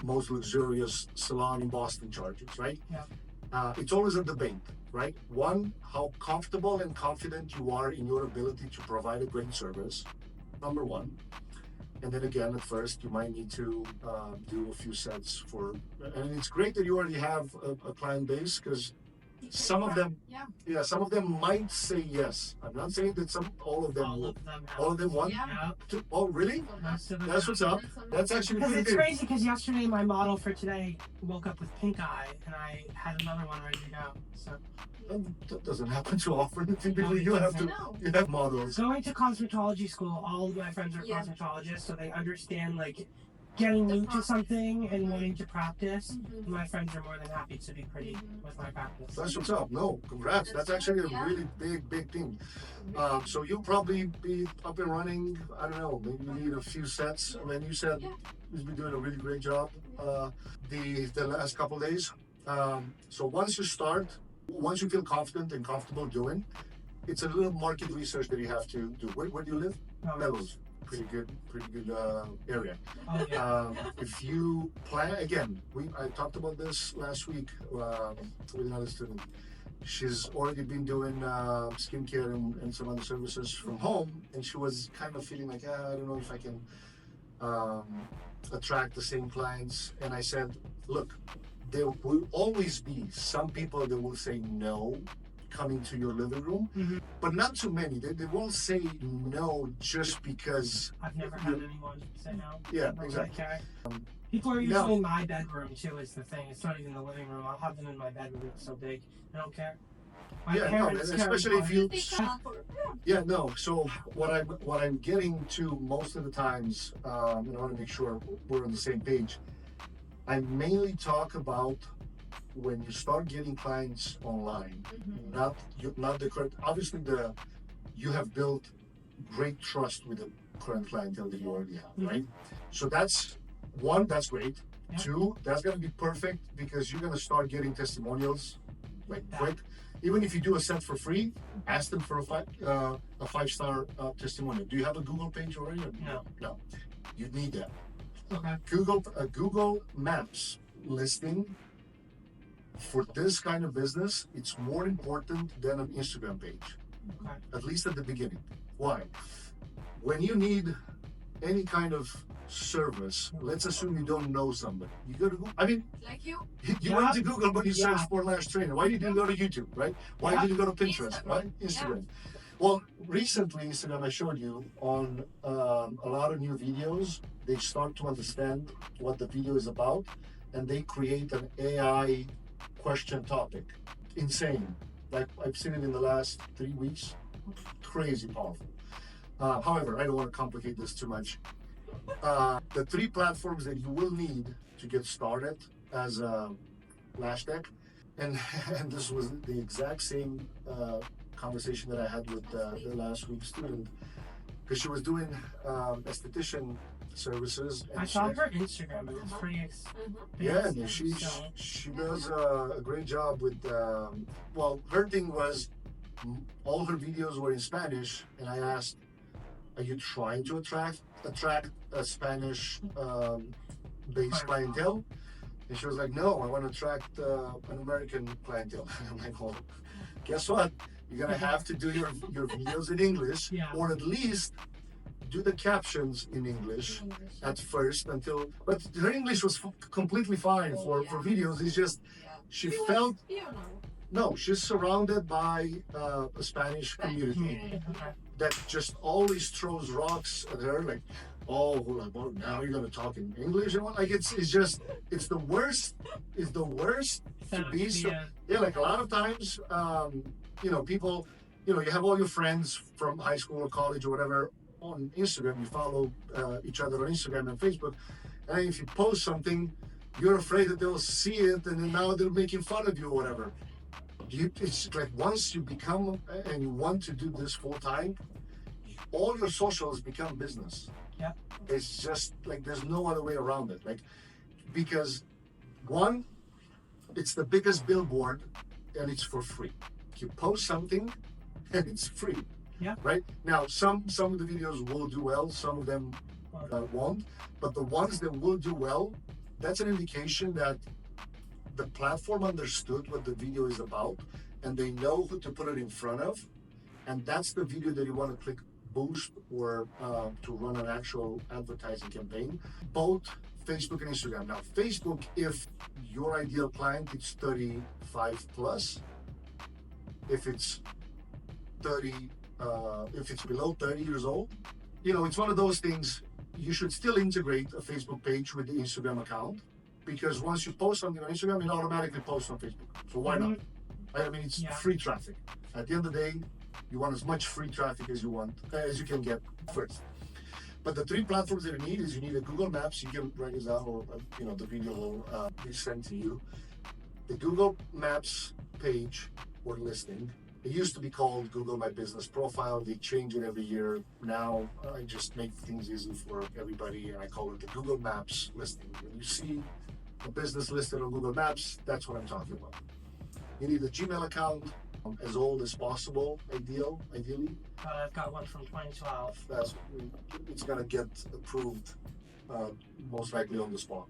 most luxurious salon in Boston charges, right? Yeah. It's always a debate, right? One, how comfortable and confident you are in your ability to provide a great service, number one. And then again, at first, you might need to do a few sets and it's great that you already have a client base, because Some of them, Yeah. some of them might say yes. I'm not saying that all of them All will. of them have. All of them want Yeah. to. Oh, really? Most of them That's have. what's up. That's actually Because pretty it's good. crazy because yesterday my model for today woke up with pink eye and I had another one ready to go. So That doesn't happen too often. Typically, No, it you have doesn't. to. No. You have models. going to cosmetology school, all of my friends are Yeah. cosmetologists, so they understand like getting The new to process. something and wanting to practice. Mhm. My friends are more than happy to be pretty with my practice. That's what's up. No, congrats. That's actually a Yeah. really big thing. So you'll probably be up and running. I don't know. Maybe you need a few sets. I mean, you said Yeah. you've been doing a really great job the last couple of days. So once you start, once you feel confident and comfortable doing, it's a little market research that you have to do. Where do you live? Oh, Melrose. Pretty good area. oh, yeah. If you plan again, I talked about this last week with another student. She's already been doing skincare and some other services from home, and she was kind of feeling like, I don't know if I can attract the same clients. And I said, look, there will always be some people that will say no coming to your living room, Mhm. but not too many. They won't say no just because. I've never had anyone say no. Yeah, Never exactly. really care. People are No. usually in my bedroom too. Is the thing. It's not even the living room. I'll have them in my bedroom. It's so big. I don't care. My Yeah, no, parents and care especially if about you. it. Yeah, no. So what I'm getting to most of the times, and I want to make sure we're on the same page. I mainly talk about when you start getting clients online, not the current. Obviously, you have built great trust with the current clientele that you already have, right? So that's one. That's great. Yeah. Two, that's gonna be perfect because you're gonna start getting testimonials like That. quick. Even if you do a set for free, ask them for a 5-star testimonial. Do you have a Google page already? No. You need that. Okay. Google Maps listing for this kind of business, it's more important than an Instagram page, Okay. at least at the beginning. Why? When you need any kind of service, let's assume you don't know somebody. You go to Google. I mean, Like you. you went to Google, but you Yeah. searched for lash trainer. Why didn't you go to YouTube, right? Why Yeah. didn't you go to Pinterest, Instagram. right? Instagram. Well, recently, Instagram, I showed you on a lot of new videos, they start to understand what the video is about, and they create an AI question topic. Insane. Like, I've seen it in the last 3 weeks. Crazy powerful. However, I don't want to complicate this too much. The 3 platforms that you will need to get started as a lash tech, and this was the exact same conversation that I had with the last week's student, because she was doing esthetician services. And I saw her Instagram. It was pretty. Yeah, and expensive, she does a great job with. Well, her thing was all her videos were in Spanish, and I asked, "Are you trying to attract a Spanish based clientele?" And she was like, "No, I want to attract an American clientele." I'm like, "Well, guess what? You're gonna have to do your videos in English, Yeah. or at least do the captions in English at first until." But her English was completely fine for videos. It's just she felt she's surrounded by a Spanish community that just always throws rocks at her, like, "Oh, well, now you're gonna talk in English," and what? Like it's the worst. It's the worst to be so. Yeah, like a lot of times, people, you have all your friends from high school or college or whatever on Instagram. You follow each other on Instagram and Facebook, and if you post something, you're afraid that they'll see it, and then now they're making fun of you or whatever. It's like once you become and you want to do this full time, all your socials become business. Yeah. It's just like there's no other way around it. Like, because one, it's the biggest billboard and it's for free. You post something and it's free. Yeah. Right? Now some of the videos will do well, some of them won't. But the ones that will do well, that's an indication that the platform understood what the video is about and they know who to put it in front of. And that's the video that you want to click boost or to run an actual advertising campaign, both Facebook and Instagram. Now, Facebook, if your ideal client is 35 plus, if it's 30, if it's below 30 years old. It's one of those things. You should still integrate a Facebook page with the Instagram account, because once you post something on Instagram, it automatically posts on Facebook. So why not? I mean, it's free traffic. At the end of the day, you want as much free traffic as you can get first. But the 3 platforms that you need is, you need a Google Maps. You can write this down, or the video will be sent to you. The Google Maps page or listing. It used to be called Google My Business Profile. They change it every year. Now I just make things easy for everybody, and I call it the Google Maps listing. When you see a business listed on Google Maps, that's what I'm talking about. You need a Gmail account, as old as possible, ideally. I've got one from 2012. It's gonna get approved, most likely on the spot.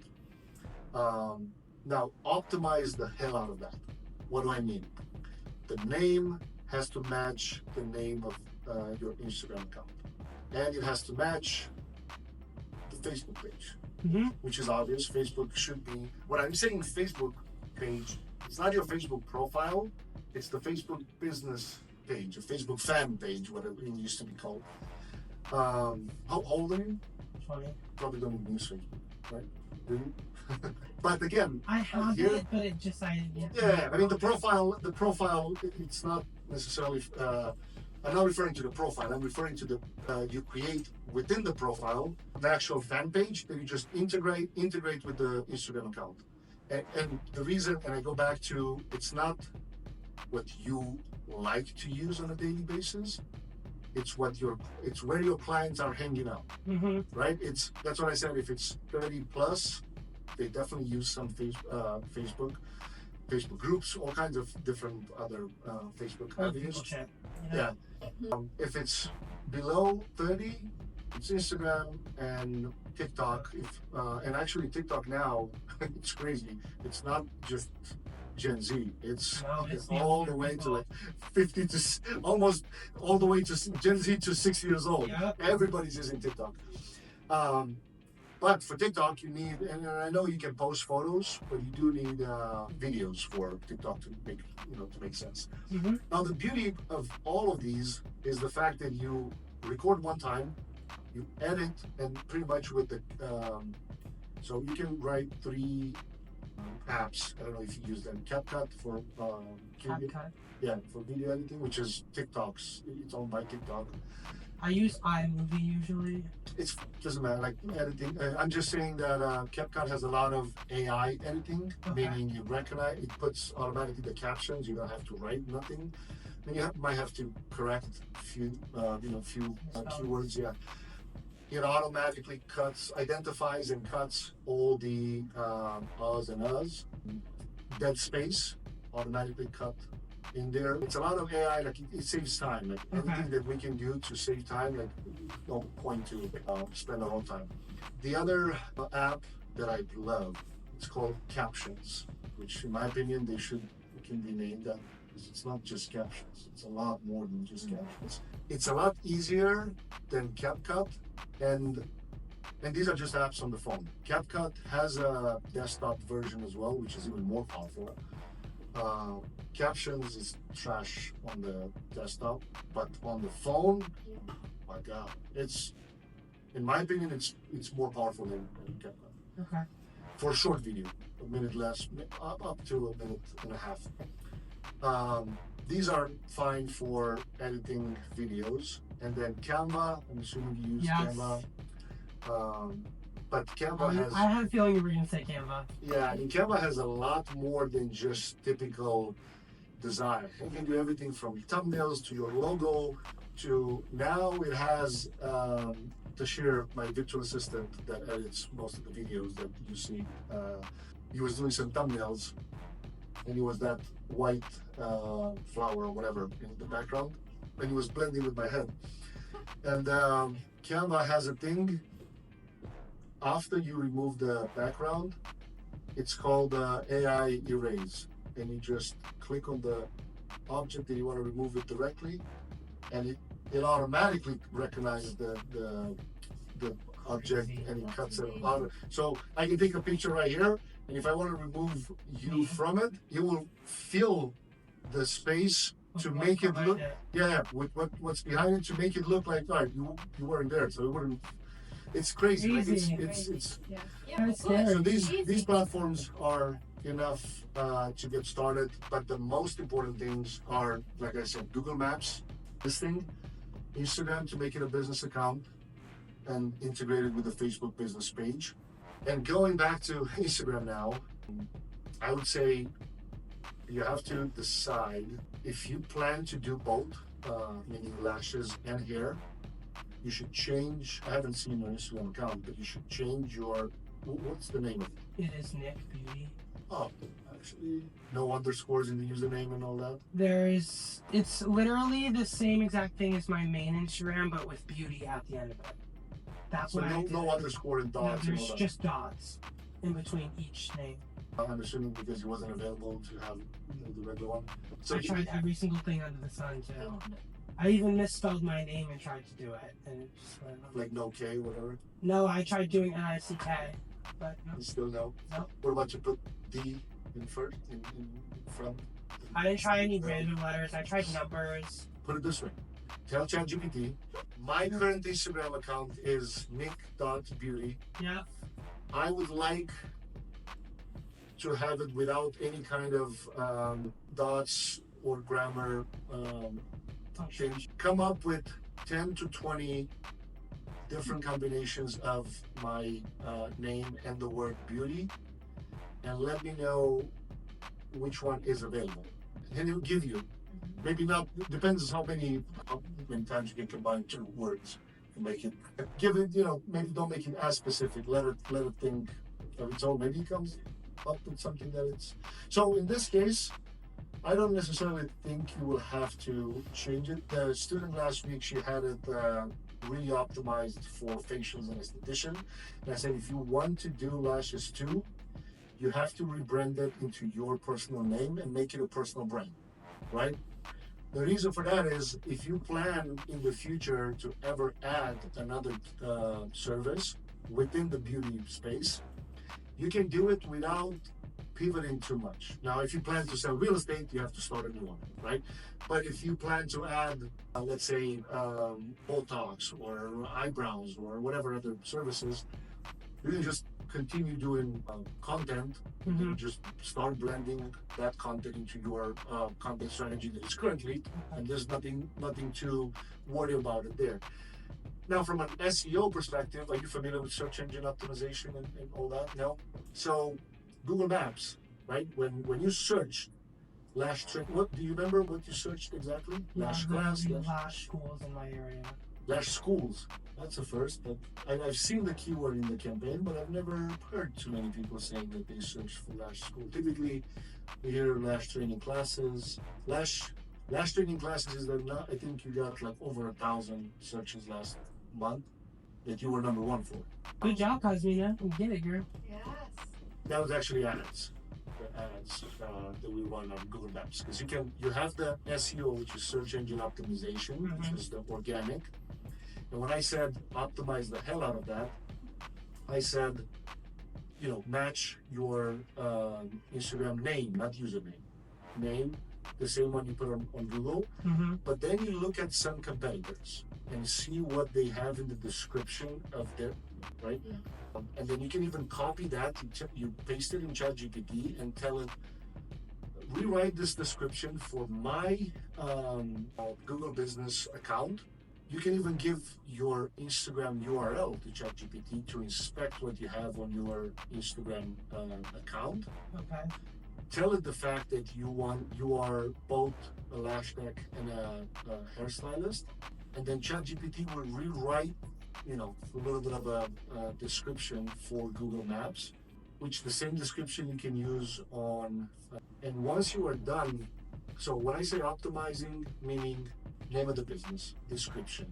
Now, optimize the hell out of that. What do I mean? The name has to match the name of your Instagram account, and it has to match the Facebook page, which is obvious. Facebook should be, what I'm saying, Facebook page, it's not your Facebook profile, it's the Facebook business page, a Facebook fan page, whatever it used to be called. How old are you? 20. Probably don't even use Facebook, right? Do you? But again, I have it, but it just I mean the profile. It's not necessarily. I'm not referring to the profile. I'm referring to the you create within the profile the actual fan page that you just integrate with the Instagram account. And the reason, and I go back to, it's not what you like to use on a daily basis. It's where your clients are hanging out, right? That's what I said. If it's 30 plus, they definitely use some Facebook groups, all kinds of different other Facebook avenues. Yeah. If it's below 30, it's Instagram and TikTok. And actually TikTok now, it's crazy. It's not just Gen Z. It's all the way to like 50 to almost all the way to Gen Z to 6 years old. Yep. Everybody's using TikTok. But for TikTok, you need, and I know you can post photos, but you do need videos for TikTok to make sense. Now, the beauty of all of these is the fact that you record one time, you edit, and pretty much with the, so you can write 3 apps. I don't know if you use them. CapCut for yeah, for video editing, which is TikTok's. It's owned by TikTok. I use iMovie usually. It doesn't matter, like editing. I'm just saying that CapCut has a lot of AI editing, meaning you recognize, it puts automatically the captions. You don't have to write nothing. And you might have to correct a few keywords. Yeah. It automatically identifies and cuts all the uhs and uhs. Dead space automatically cut in there. It's a lot of AI, like it saves time. Like anything that we can do to save time, like no point to spend our own time. The other app that I love, it's called Captions, which in my opinion it can be named that, because it's not just captions. It's a lot more than just captions. It's a lot easier than CapCut, and these are just apps on the phone. CapCut has a desktop version as well, which is even more powerful. Captions is trash on the desktop, but on the phone, my God, in my opinion, it's more powerful than CapCut. Okay. For a short video, a minute less, up to a minute and a half. These are fine for editing videos. And then Canva, I'm assuming you use Canva. But Canva has... I had a feeling you were going to say Canva. Yeah, and Canva has a lot more than just typical design. You can do everything from thumbnails to your logo to now it has Tashir, my virtual assistant that edits most of the videos that you see. He was doing some thumbnails and it was that white flower or whatever in the background, and he was blending with my head. And Canva has a thing, after you remove the background, it's called AI erase, and you just click on the object that you want to remove it directly, and it automatically recognizes the object and it cuts it out. So I can take a picture right here, and if I want to remove you from it, it will fill the space to What's make it behind look, it. with what's behind it to make it look like, all right, you weren't there, so it wouldn't. It's crazy. Like Crazy. it's Yeah. That's But good. scary. so these Easy. platforms are enough to get started, but the most important things are, like I said, Google Maps, this thing, Instagram to make it a business account, and integrated with the Facebook business page. And going back to Instagram now, I would say you have to decide if you plan to do both, meaning lashes and hair. You should change. I haven't seen your Instagram account, but you should change your. What's the name of it? It is Nick Beauty. Oh, actually, no underscores in the username and all that. It's literally the same exact thing as my main Instagram, but with beauty at the end of it. That's So what I did. no underscore and No, dots and all there's that. just dots in between each name. I'm assuming because he wasn't available to have the regular one. So I tried every single thing under the sun too. No, I even misspelled my name and tried to do it, and it just went. like no K, whatever. No, I tried doing N-I-C-K, but no. You still no. No. What about you put D in first in front? I didn't try any random letters. I tried numbers. Put it this way. Tell ChatGPT, my current Instagram account is nick.beauty. Yeah. I would like to have it without any kind of dots or grammar change. Come up with 10 to 20 different combinations of my name and the word beauty, and let me know which one is available. And it'll give you, maybe not, depends how many times you can combine two words and make it, give it, maybe don't make it as specific. Let it think of its own. Maybe it comes up with something that it's. So in this case, I don't necessarily think you will have to change it. The student last week, she had it really optimized for facials and esthetician. And I said, if you want to do lashes too, you have to rebrand it into your personal name and make it a personal brand, right? The reason for that is if you plan in the future to ever add another service within the beauty space, you can do it without pivoting too much. Now, if you plan to sell real estate, you have to start a new one, right? But if you plan to add, let's say, Botox or eyebrows or whatever other services, you can just continue doing content. Mhm. Just start blending that content into your content strategy that is currently, and there's nothing to worry about it there. Now, from an SEO perspective, are you familiar with search engine optimization and all that? No. So, Google Maps, right? When you search lash trick, what do you remember? What you searched exactly? Lash class, lash schools in my area. lash schools. That's a first, but I've seen the keyword in the campaign, but I've never heard too many people saying that they search for lash school. Typically, we hear lash training classes. Lash training classes is that I think you got like over 1,000 searches last month that you were number one for. Good job, Cosmina. You get it, girl. yes. That was actually ads. The ads that we run on Google Maps, because you have the SEO, which is search engine optimization, which is the organic. And when I said optimize the hell out of that, I said, match your Instagram name, not username. Name, the same one you put on Google. Mm-hmm. But then you look at some competitors and see what they have in the description of their, right? Yeah. And then you can even copy that, you paste it in ChatGPT and tell it, rewrite this description for my Google business account. You can even give your Instagram URL to ChatGPT to inspect what you have on your Instagram account. Okay. Tell it the fact that you are both a lash tech and a hairstylist, and then ChatGPT will rewrite, a little bit of a description for Google Maps, which the same description you can use on. And once you are done, so when I say optimizing, meaning name of the business, description,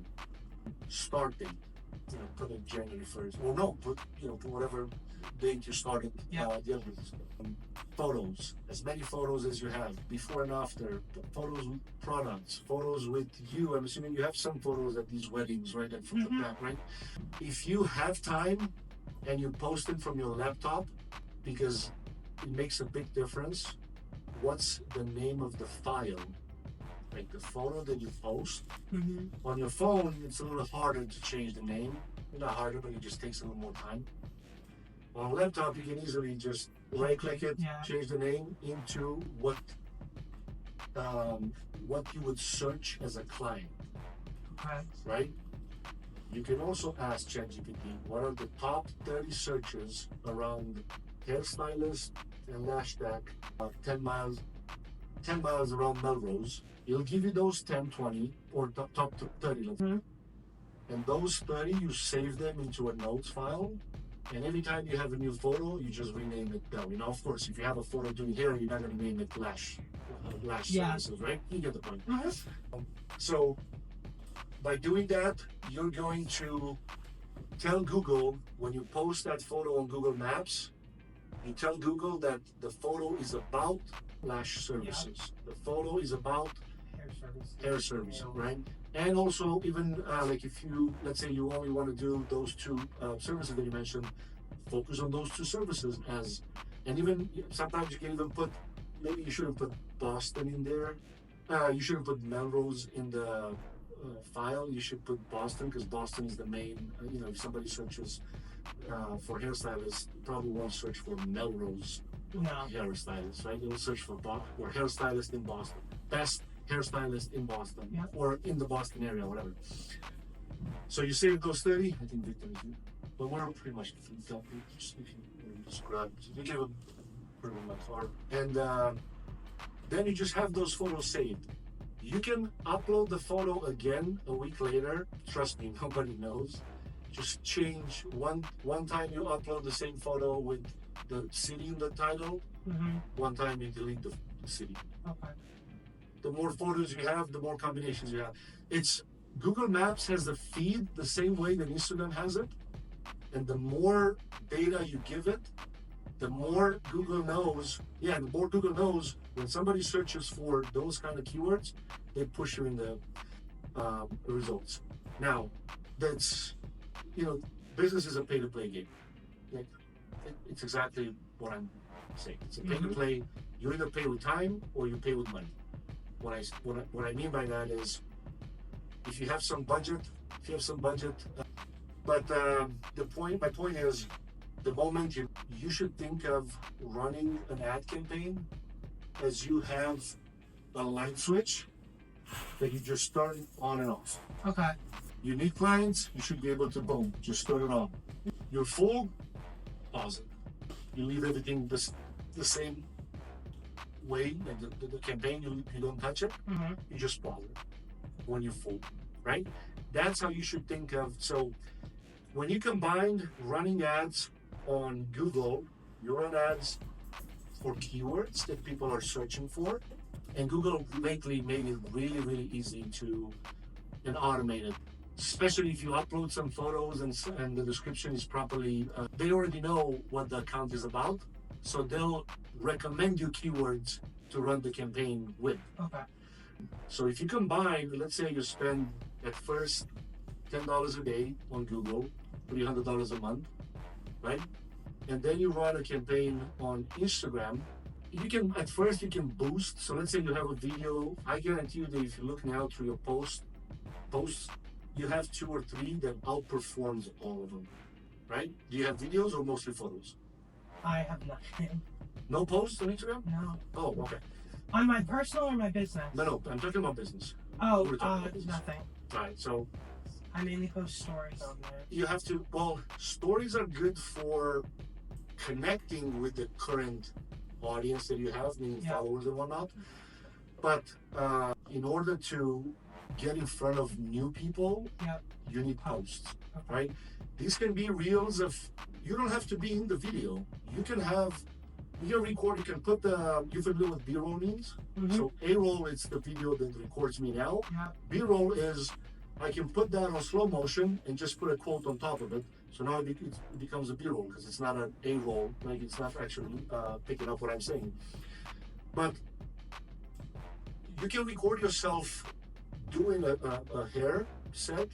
start date, put it January 1st, or no, put whatever date you started the other business. Photos, as many photos as you have, before and after, photos with products, photos with you. I'm assuming you have some photos at these weddings, right, and from the back, right? If you have time and you post it from your laptop, because it makes a big difference, what's the name of the file like the photo that you post. Mm-hmm. On your phone, it's a little harder to change the name. Not harder, but it just takes a little more time. On a laptop, you can easily just right-click it, Yeah. change the name into what you would search as a client, Okay. right? You can also ask ChatGPT what are the top 30 searches around hairstylist and lash tech, 10 miles around Melrose. It'll give you those 10, 20, or top 30. Mm-hmm. And those 30, you save them into a notes file. And every time you have a new photo, you just rename it that way. Now, of course, if you have a photo doing hair, you're not going to name it lash Yeah. services, right? You get the point. Mm-hmm. So by doing that, you're going to tell Google when you post that photo on Google Maps, you tell Google that the photo is about lash services. The photo is about hair service, right? And also even like if you, let's say you only want to do those two services that you mentioned, focus on those two services and even sometimes you can even put, maybe you shouldn't put Boston in there. You shouldn't put Melrose in the file. You should put Boston because Boston is the main, if somebody searches for hairstylist, probably won't search for Melrose No. hairstylist, right? They'll search for hairstylist in Boston. Best hairstylist in Boston, Yeah. or in the Boston area, whatever. So you save those 30. I think Victor is here. But we're pretty much done. Just grab. You give him put him in my car, and then you just have those photos saved. You can upload the photo again a week later. Trust me, nobody knows. Just change one time you upload the same photo with the city in the title. Mm-hmm. One time you delete the city. Okay. The more photos you have, the more combinations you have. It's Google Maps has the feed the same way that Instagram has it, and the more data you give it, the more Google knows. Yeah, the more Google knows when somebody searches for those kind of keywords, they push you in the results. Now, that's business is a pay-to-play game. Like it's exactly what I'm saying. It's a pay-to-play. You either pay with time or you pay with money. What I mean by that is, if you have some budget, but my point is, the moment you should think of running an ad campaign as you have a light switch that you just turn on and off. Okay. You need clients, you should be able to boom, just turn it on. You're full, pause it. You leave everything the same way, like the campaign, you don't touch it, Mm-hmm. you just pause it when you're full, right? That's how you should think of. So when you combine running ads on Google, you run ads for keywords that people are searching for, and Google lately made it really, really easy and automated. Especially if you upload some photos and the description is properly, they already know what the account is about, so they'll recommend you keywords to run the campaign with. Okay. So if you combine, let's say you spend at first $10 a day on Google, $300 a month, right? And then you run a campaign on Instagram. At first you can boost. So let's say you have a video. I guarantee you that if you look now through your posts, you have 2 or 3 that outperforms all of them, right? Do you have videos or mostly photos? I have nothing. No posts on Instagram? No. Oh, okay. On my personal or my business? No, I'm talking about business. Oh, We're talking about business. nothing. All right, so I mainly post stories on there. you have to, stories are good for connecting with the current audience that you have, meaning Yeah. followers and whatnot. But in order to get in front of new people, Yep. you need posts, Okay. right? These can be reels you don't have to be in the video. You can record, you can put you familiar with B-roll means? Mm-hmm. So A-roll is the video that records me now. Yeah. B-roll is, I can put that on slow motion and just put a quote on top of it. So now it becomes a B-roll because it's not an A-roll, like it's not actually picking up what I'm saying. But you can record yourself doing a hair set,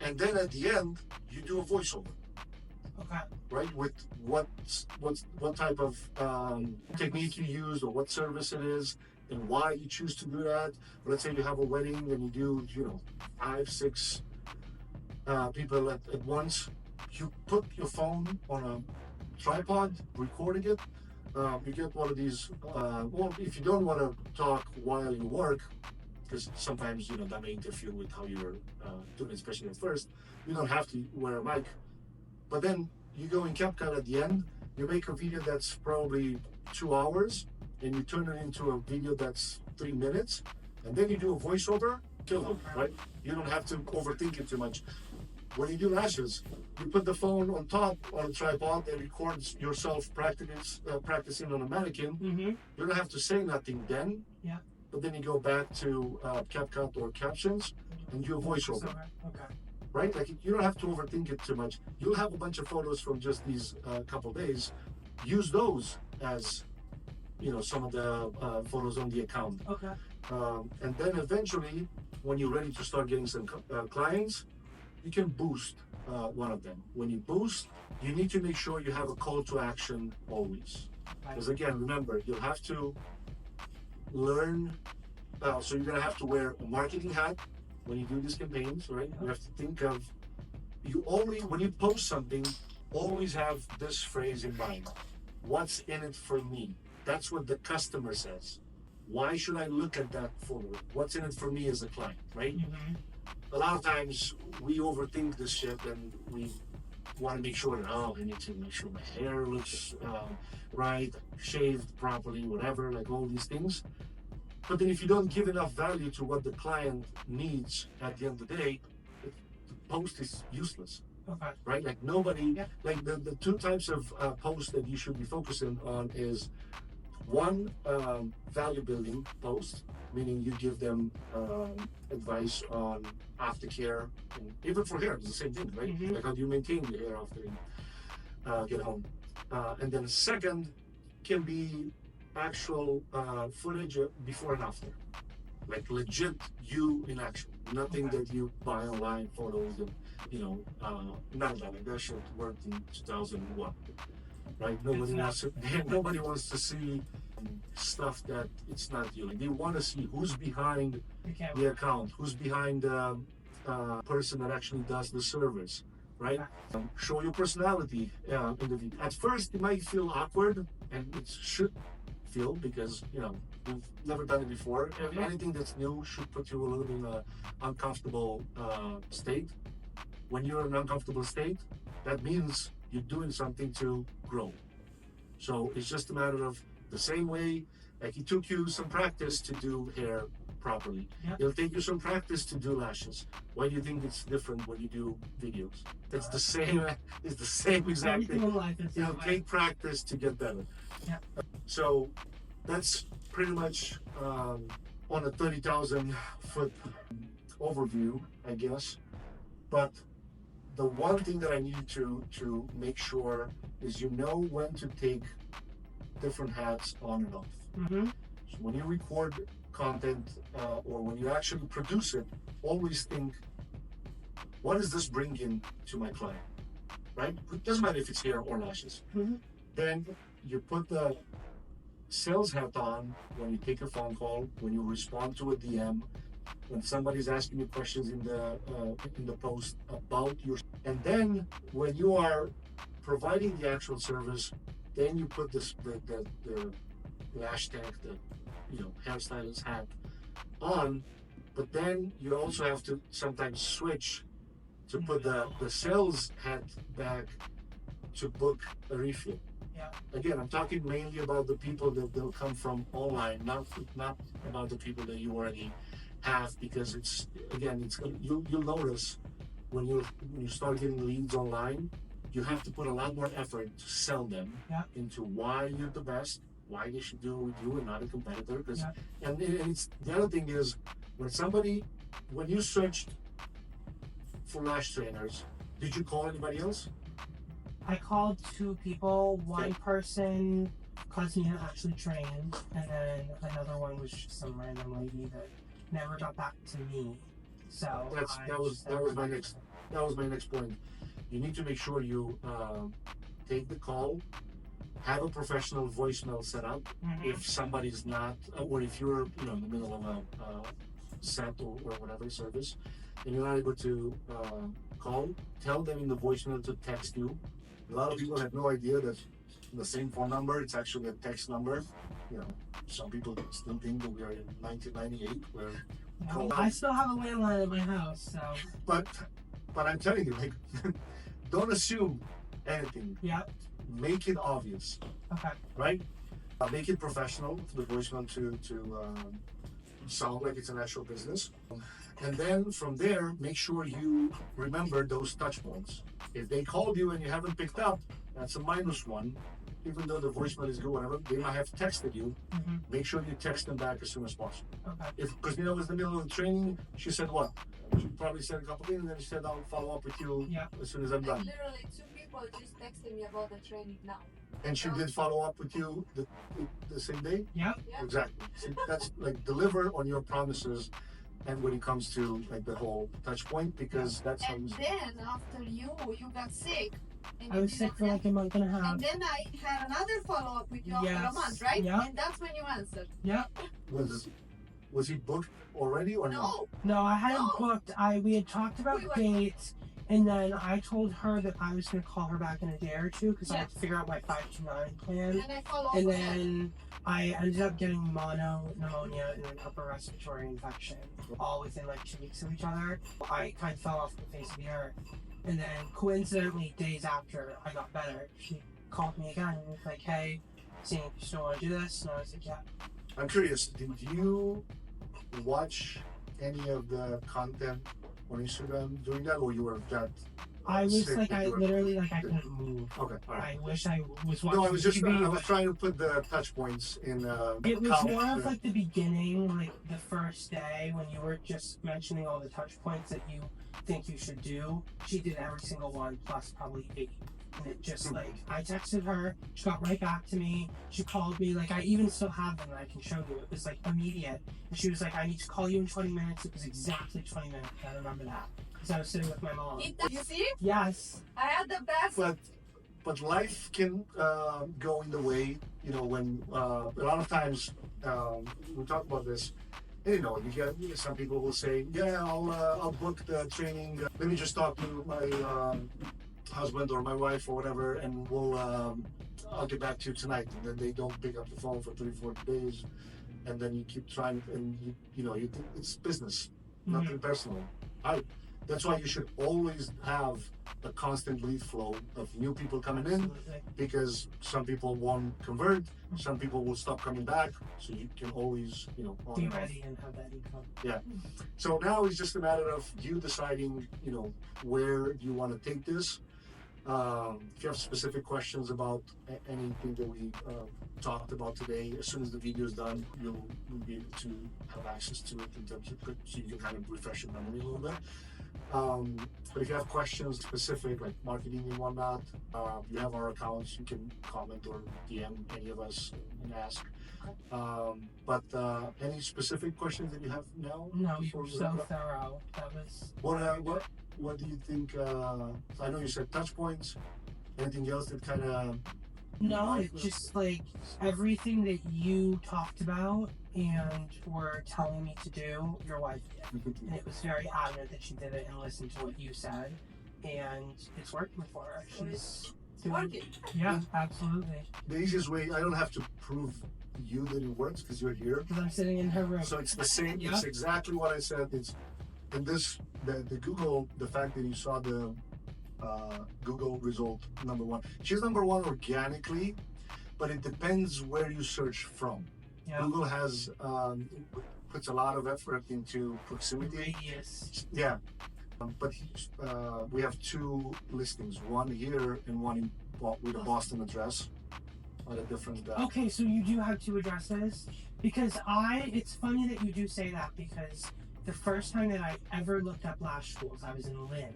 and then at the end you do a voiceover, Okay. right? With what type of technique you use or what service it is, and why you choose to do that. Let's say you have a wedding and you do, 5, 6 people at once. You put your phone on a tripod, recording it. You get one of these, well, if you don't want to talk while you work, because sometimes, that may interfere with how you're doing it, especially at first, you don't have to wear a mic. But then you go in CapCut at the end, you make a video that's probably 2 hours, and you turn it into a video that's 3 minutes, and then you do a voiceover, kill them, right? You don't have to overthink it too much. When you do lashes, you put the phone on top on a tripod and records yourself practicing on a mannequin. You don't have to say nothing then. Yeah. But then you go back to CapCut or captions and do a voiceover. Okay. Right? Like you don't have to overthink it too much. You'll have a bunch of photos from just these couple days. Use those as, some of the photos on the account. Okay. And then eventually, when you're ready to start getting some clients, you can boost one of them. When you boost, you need to make sure you have a call to action always. Because again, remember, you'll have to learn. So you're gonna have to wear a marketing hat when you do these campaigns, right? You have to think of, when you post something, always have this phrase in mind. What's in it for me? That's what the customer says. Why should I look at that photo? What's in it for me as a client, right? A lot of times we overthink this shit and we want to make sure that, I need to make sure my hair looks right, shaved properly, whatever, like all these things. But then if you don't give enough value to what the client needs at the end of the day, the post is useless. Okay. Right? Like nobody, like the 2 types of posts that you should be focusing on is one, value building post, meaning you give them advice on aftercare, and even for hair, it's the same thing, right? Like how do you maintain your hair after you get home? And then second can be actual footage before and after, like legit you in action, nothing that you buy online photos and none of that. Like that shit worked in 2001, right? Nobody wants to see stuff that it's not you. Like they want to see who's behind the account, who's behind the person that actually does the service, right? Show your personality in the video. At first, it might feel awkward, and it should feel because we've never done it before. Anything that's new should put you a little bit in an uncomfortable state. When you're in an uncomfortable state, that means you're doing something to grow. So it's just a matter of the same way, like it took you some practice to do hair properly. It'll take you some practice to do lashes. Why do you think it's different when you do videos? It's the same. It's the same exact thing. It'll take practice to get better. So that's pretty much on a 30,000 foot overview, I guess. But the one thing that I need to make sure is when to take different hats on and off. So when you record content or when you actually produce it, always think, what does this bring in to my client, right? It doesn't matter if it's hair or lashes. Then you put the sales hat on when you take a phone call, when you respond to a DM, when somebody's asking you questions in the post about your, and then when you are providing the actual service, then you put the lash tech, the hairstylist hat on. But then you also have to sometimes switch to put the sales hat back to book a refill. Again, I'm talking mainly about the people that they'll come from online, not about the people that you already have, because you'll notice when you start getting leads online, you have to put a lot more effort to sell them into why you're the best, why they should do it with you and not a competitor. Because and it's the other thing is when you searched for lash trainers, did you call anybody else? I called 2 people. One person caused me to actually train, and then another one was just some random lady that never got back to me. So that was my next point. You need to make sure you take the call have a professional voicemail set up. If somebody's not, or if you're in the middle of a set or whatever service, and you're not able to call, tell them in the voicemail to text you. A lot of people have no idea that the same phone number, it's actually a text number. Some people still think that we are in 1998 where I still have a landline at my house, so. But I'm telling you, like, don't assume anything. Yep. Make it obvious. Okay. Right? Make it professional for the voicemail to sound like it's an actual business. And then from there, make sure you remember those touch points. If they called you and you haven't picked up, that's a -1. Even though the voicemail is good, whatever, they might have texted you. Make sure you text them back as soon as possible. Okay. Because it was in the middle of the training, she said what? She probably said a couple things, and then she said, I'll follow up with you as soon as I'm done. Literally 2 people just texted me about the training now. And she did follow up with you the same day? Yep. Exactly. See, that's like deliver on your promises, and when it comes to like the whole touch point, because that's how And then after you got sick. And I you was sick didn't for like a month and a half. And then I had another follow-up with you after a Yes. month, right? Yeah. And that's when you answered. Yep. Was he booked already or not? No. No, I hadn't booked. We had talked about We were- dates, and then I told her that I was going to call her back in a day or two because I had to figure out my 529 plan. And then I follow up And with her. then I ended up getting pneumonia and an upper respiratory infection all within like 2 weeks of each other. I kind of fell off the face of the earth. And then coincidentally, days after I got better, she called me again and was like, hey, seeing if you still want to do this. And I was like, yeah. I'm curious, did you watch any of the content on Instagram during that, or you were that? I was sick like, that I you were- literally, like, I couldn't move. Okay, all right. I wish I was watching No, I was just TV, I was but trying to put the touch points in. it was count. more of like the beginning, like the first day when you were just mentioning all the touch points that you think you should do. She did every single one plus probably 8. And it just like, I texted her, she got right back to me, she called me, like I even still have them and I can show you. It was like immediate. And she was like, I need to call you in 20 minutes. It was exactly 20 minutes. I remember that. Because I was sitting with my mom. You see? Yes. I had the best. But life can go in the way, when a lot of times we talk about this. You get some people will say, yeah, I'll book the training. Let me just talk to my husband or my wife or whatever, and I'll get back to you tonight. And then they don't pick up the phone for 3-4 days, and then you keep trying, and it's business, nothing personal. That's why you should always have a constant lead flow of new people coming in, Absolutely. because some people won't convert, some people will stop coming back, so you can always, on Be and off. ready and have that income. Yeah. So now it's just a matter of you deciding, where you want to take this. If you have specific questions about anything that we talked about today, as soon as the video is done, you'll be able to have access to it in terms of, so you can kind of refresh your memory a little bit. But if you have questions specific, like marketing and whatnot, you have our accounts, you can comment or DM any of us and ask. But any specific questions that you have now? No, you before were we so wrap up? thorough. That was What do you think? I know you said touch points. Anything else that kind of? No, it's just like everything that you talked about and were telling me to do, your wife did. And it was very adamant that she did it and listened to what you said. And it's working for her. She's doing Working. Yeah, absolutely. The easiest way. I don't have to prove you that it works because you're here. Because I'm sitting in her room. So it's the same. Yeah. It's exactly what I said. It's in this the Google. The fact that you saw the Google result #1. She's #1 organically, but it depends where you search from. Yeah. Google has puts a lot of effort into proximity. Radius. Yeah, but we have 2 listings, one here and one with a Boston address on a different. Okay, so you do have 2 addresses? Because it's funny that you do say that, because the first time that I ever looked up lash schools, I was in Lynn.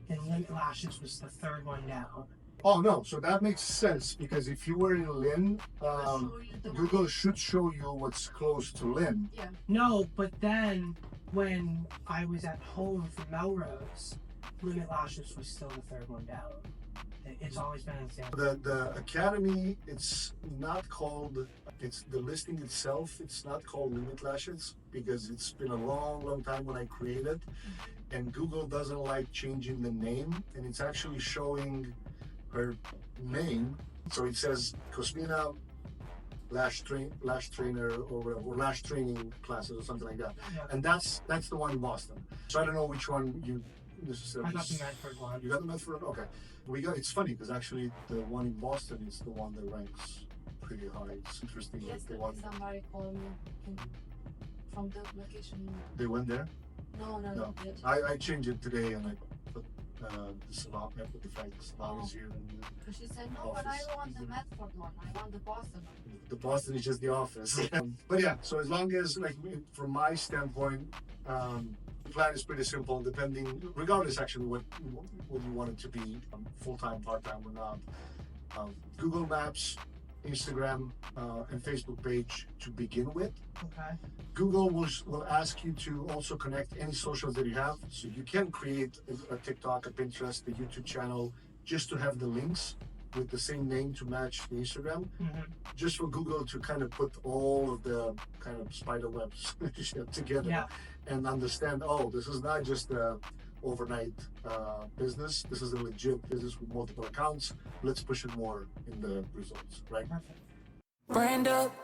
And Limit Lashes was the 3rd one down. Oh no, so that makes sense because if you were in Lynn, Show you the Google should show you what's close to Lynn. Yeah. No, but then when I was at home for Melrose, Limit Lashes was still the 3rd one down. It's always been the same. The academy, it's not called. It's the listing itself. It's not called Limit Lashes because it's been a long time when I created, and Google doesn't like changing the name, and it's actually showing her name. So it says Cosmina lash trainer or lash training classes or something like that, Yeah. and that's the one in Boston. So I don't know which one you necessarily. I got the Medford one. You got the Medford? Okay. It's funny because actually the one in Boston is the one that ranks pretty high. It's interesting. That the Yesterday one somebody called me from the location. they went there. No. I changed it today and I put the salon. I put the fact the salon is here. And She said, no, but I don't want the Medford one. I want the Boston one. the Boston is just the office. But yeah, so as long as like from my standpoint, the plan is pretty simple. Depending, regardless, actually, what you want it to be, full time, part time, or not. Google Maps, Instagram, and Facebook page to begin with. Okay. Google will ask you to also connect any socials that you have. So you can create a TikTok, a Pinterest, a YouTube channel just to have the links with the same name to match the Instagram. Mm-hmm. Just for Google to kind of put all of the kind of spider webs together Yeah. and understand, oh, this is not just a overnight business. This is a legit business with multiple accounts. Let's push it more in the results, right? Perfect. Brand up,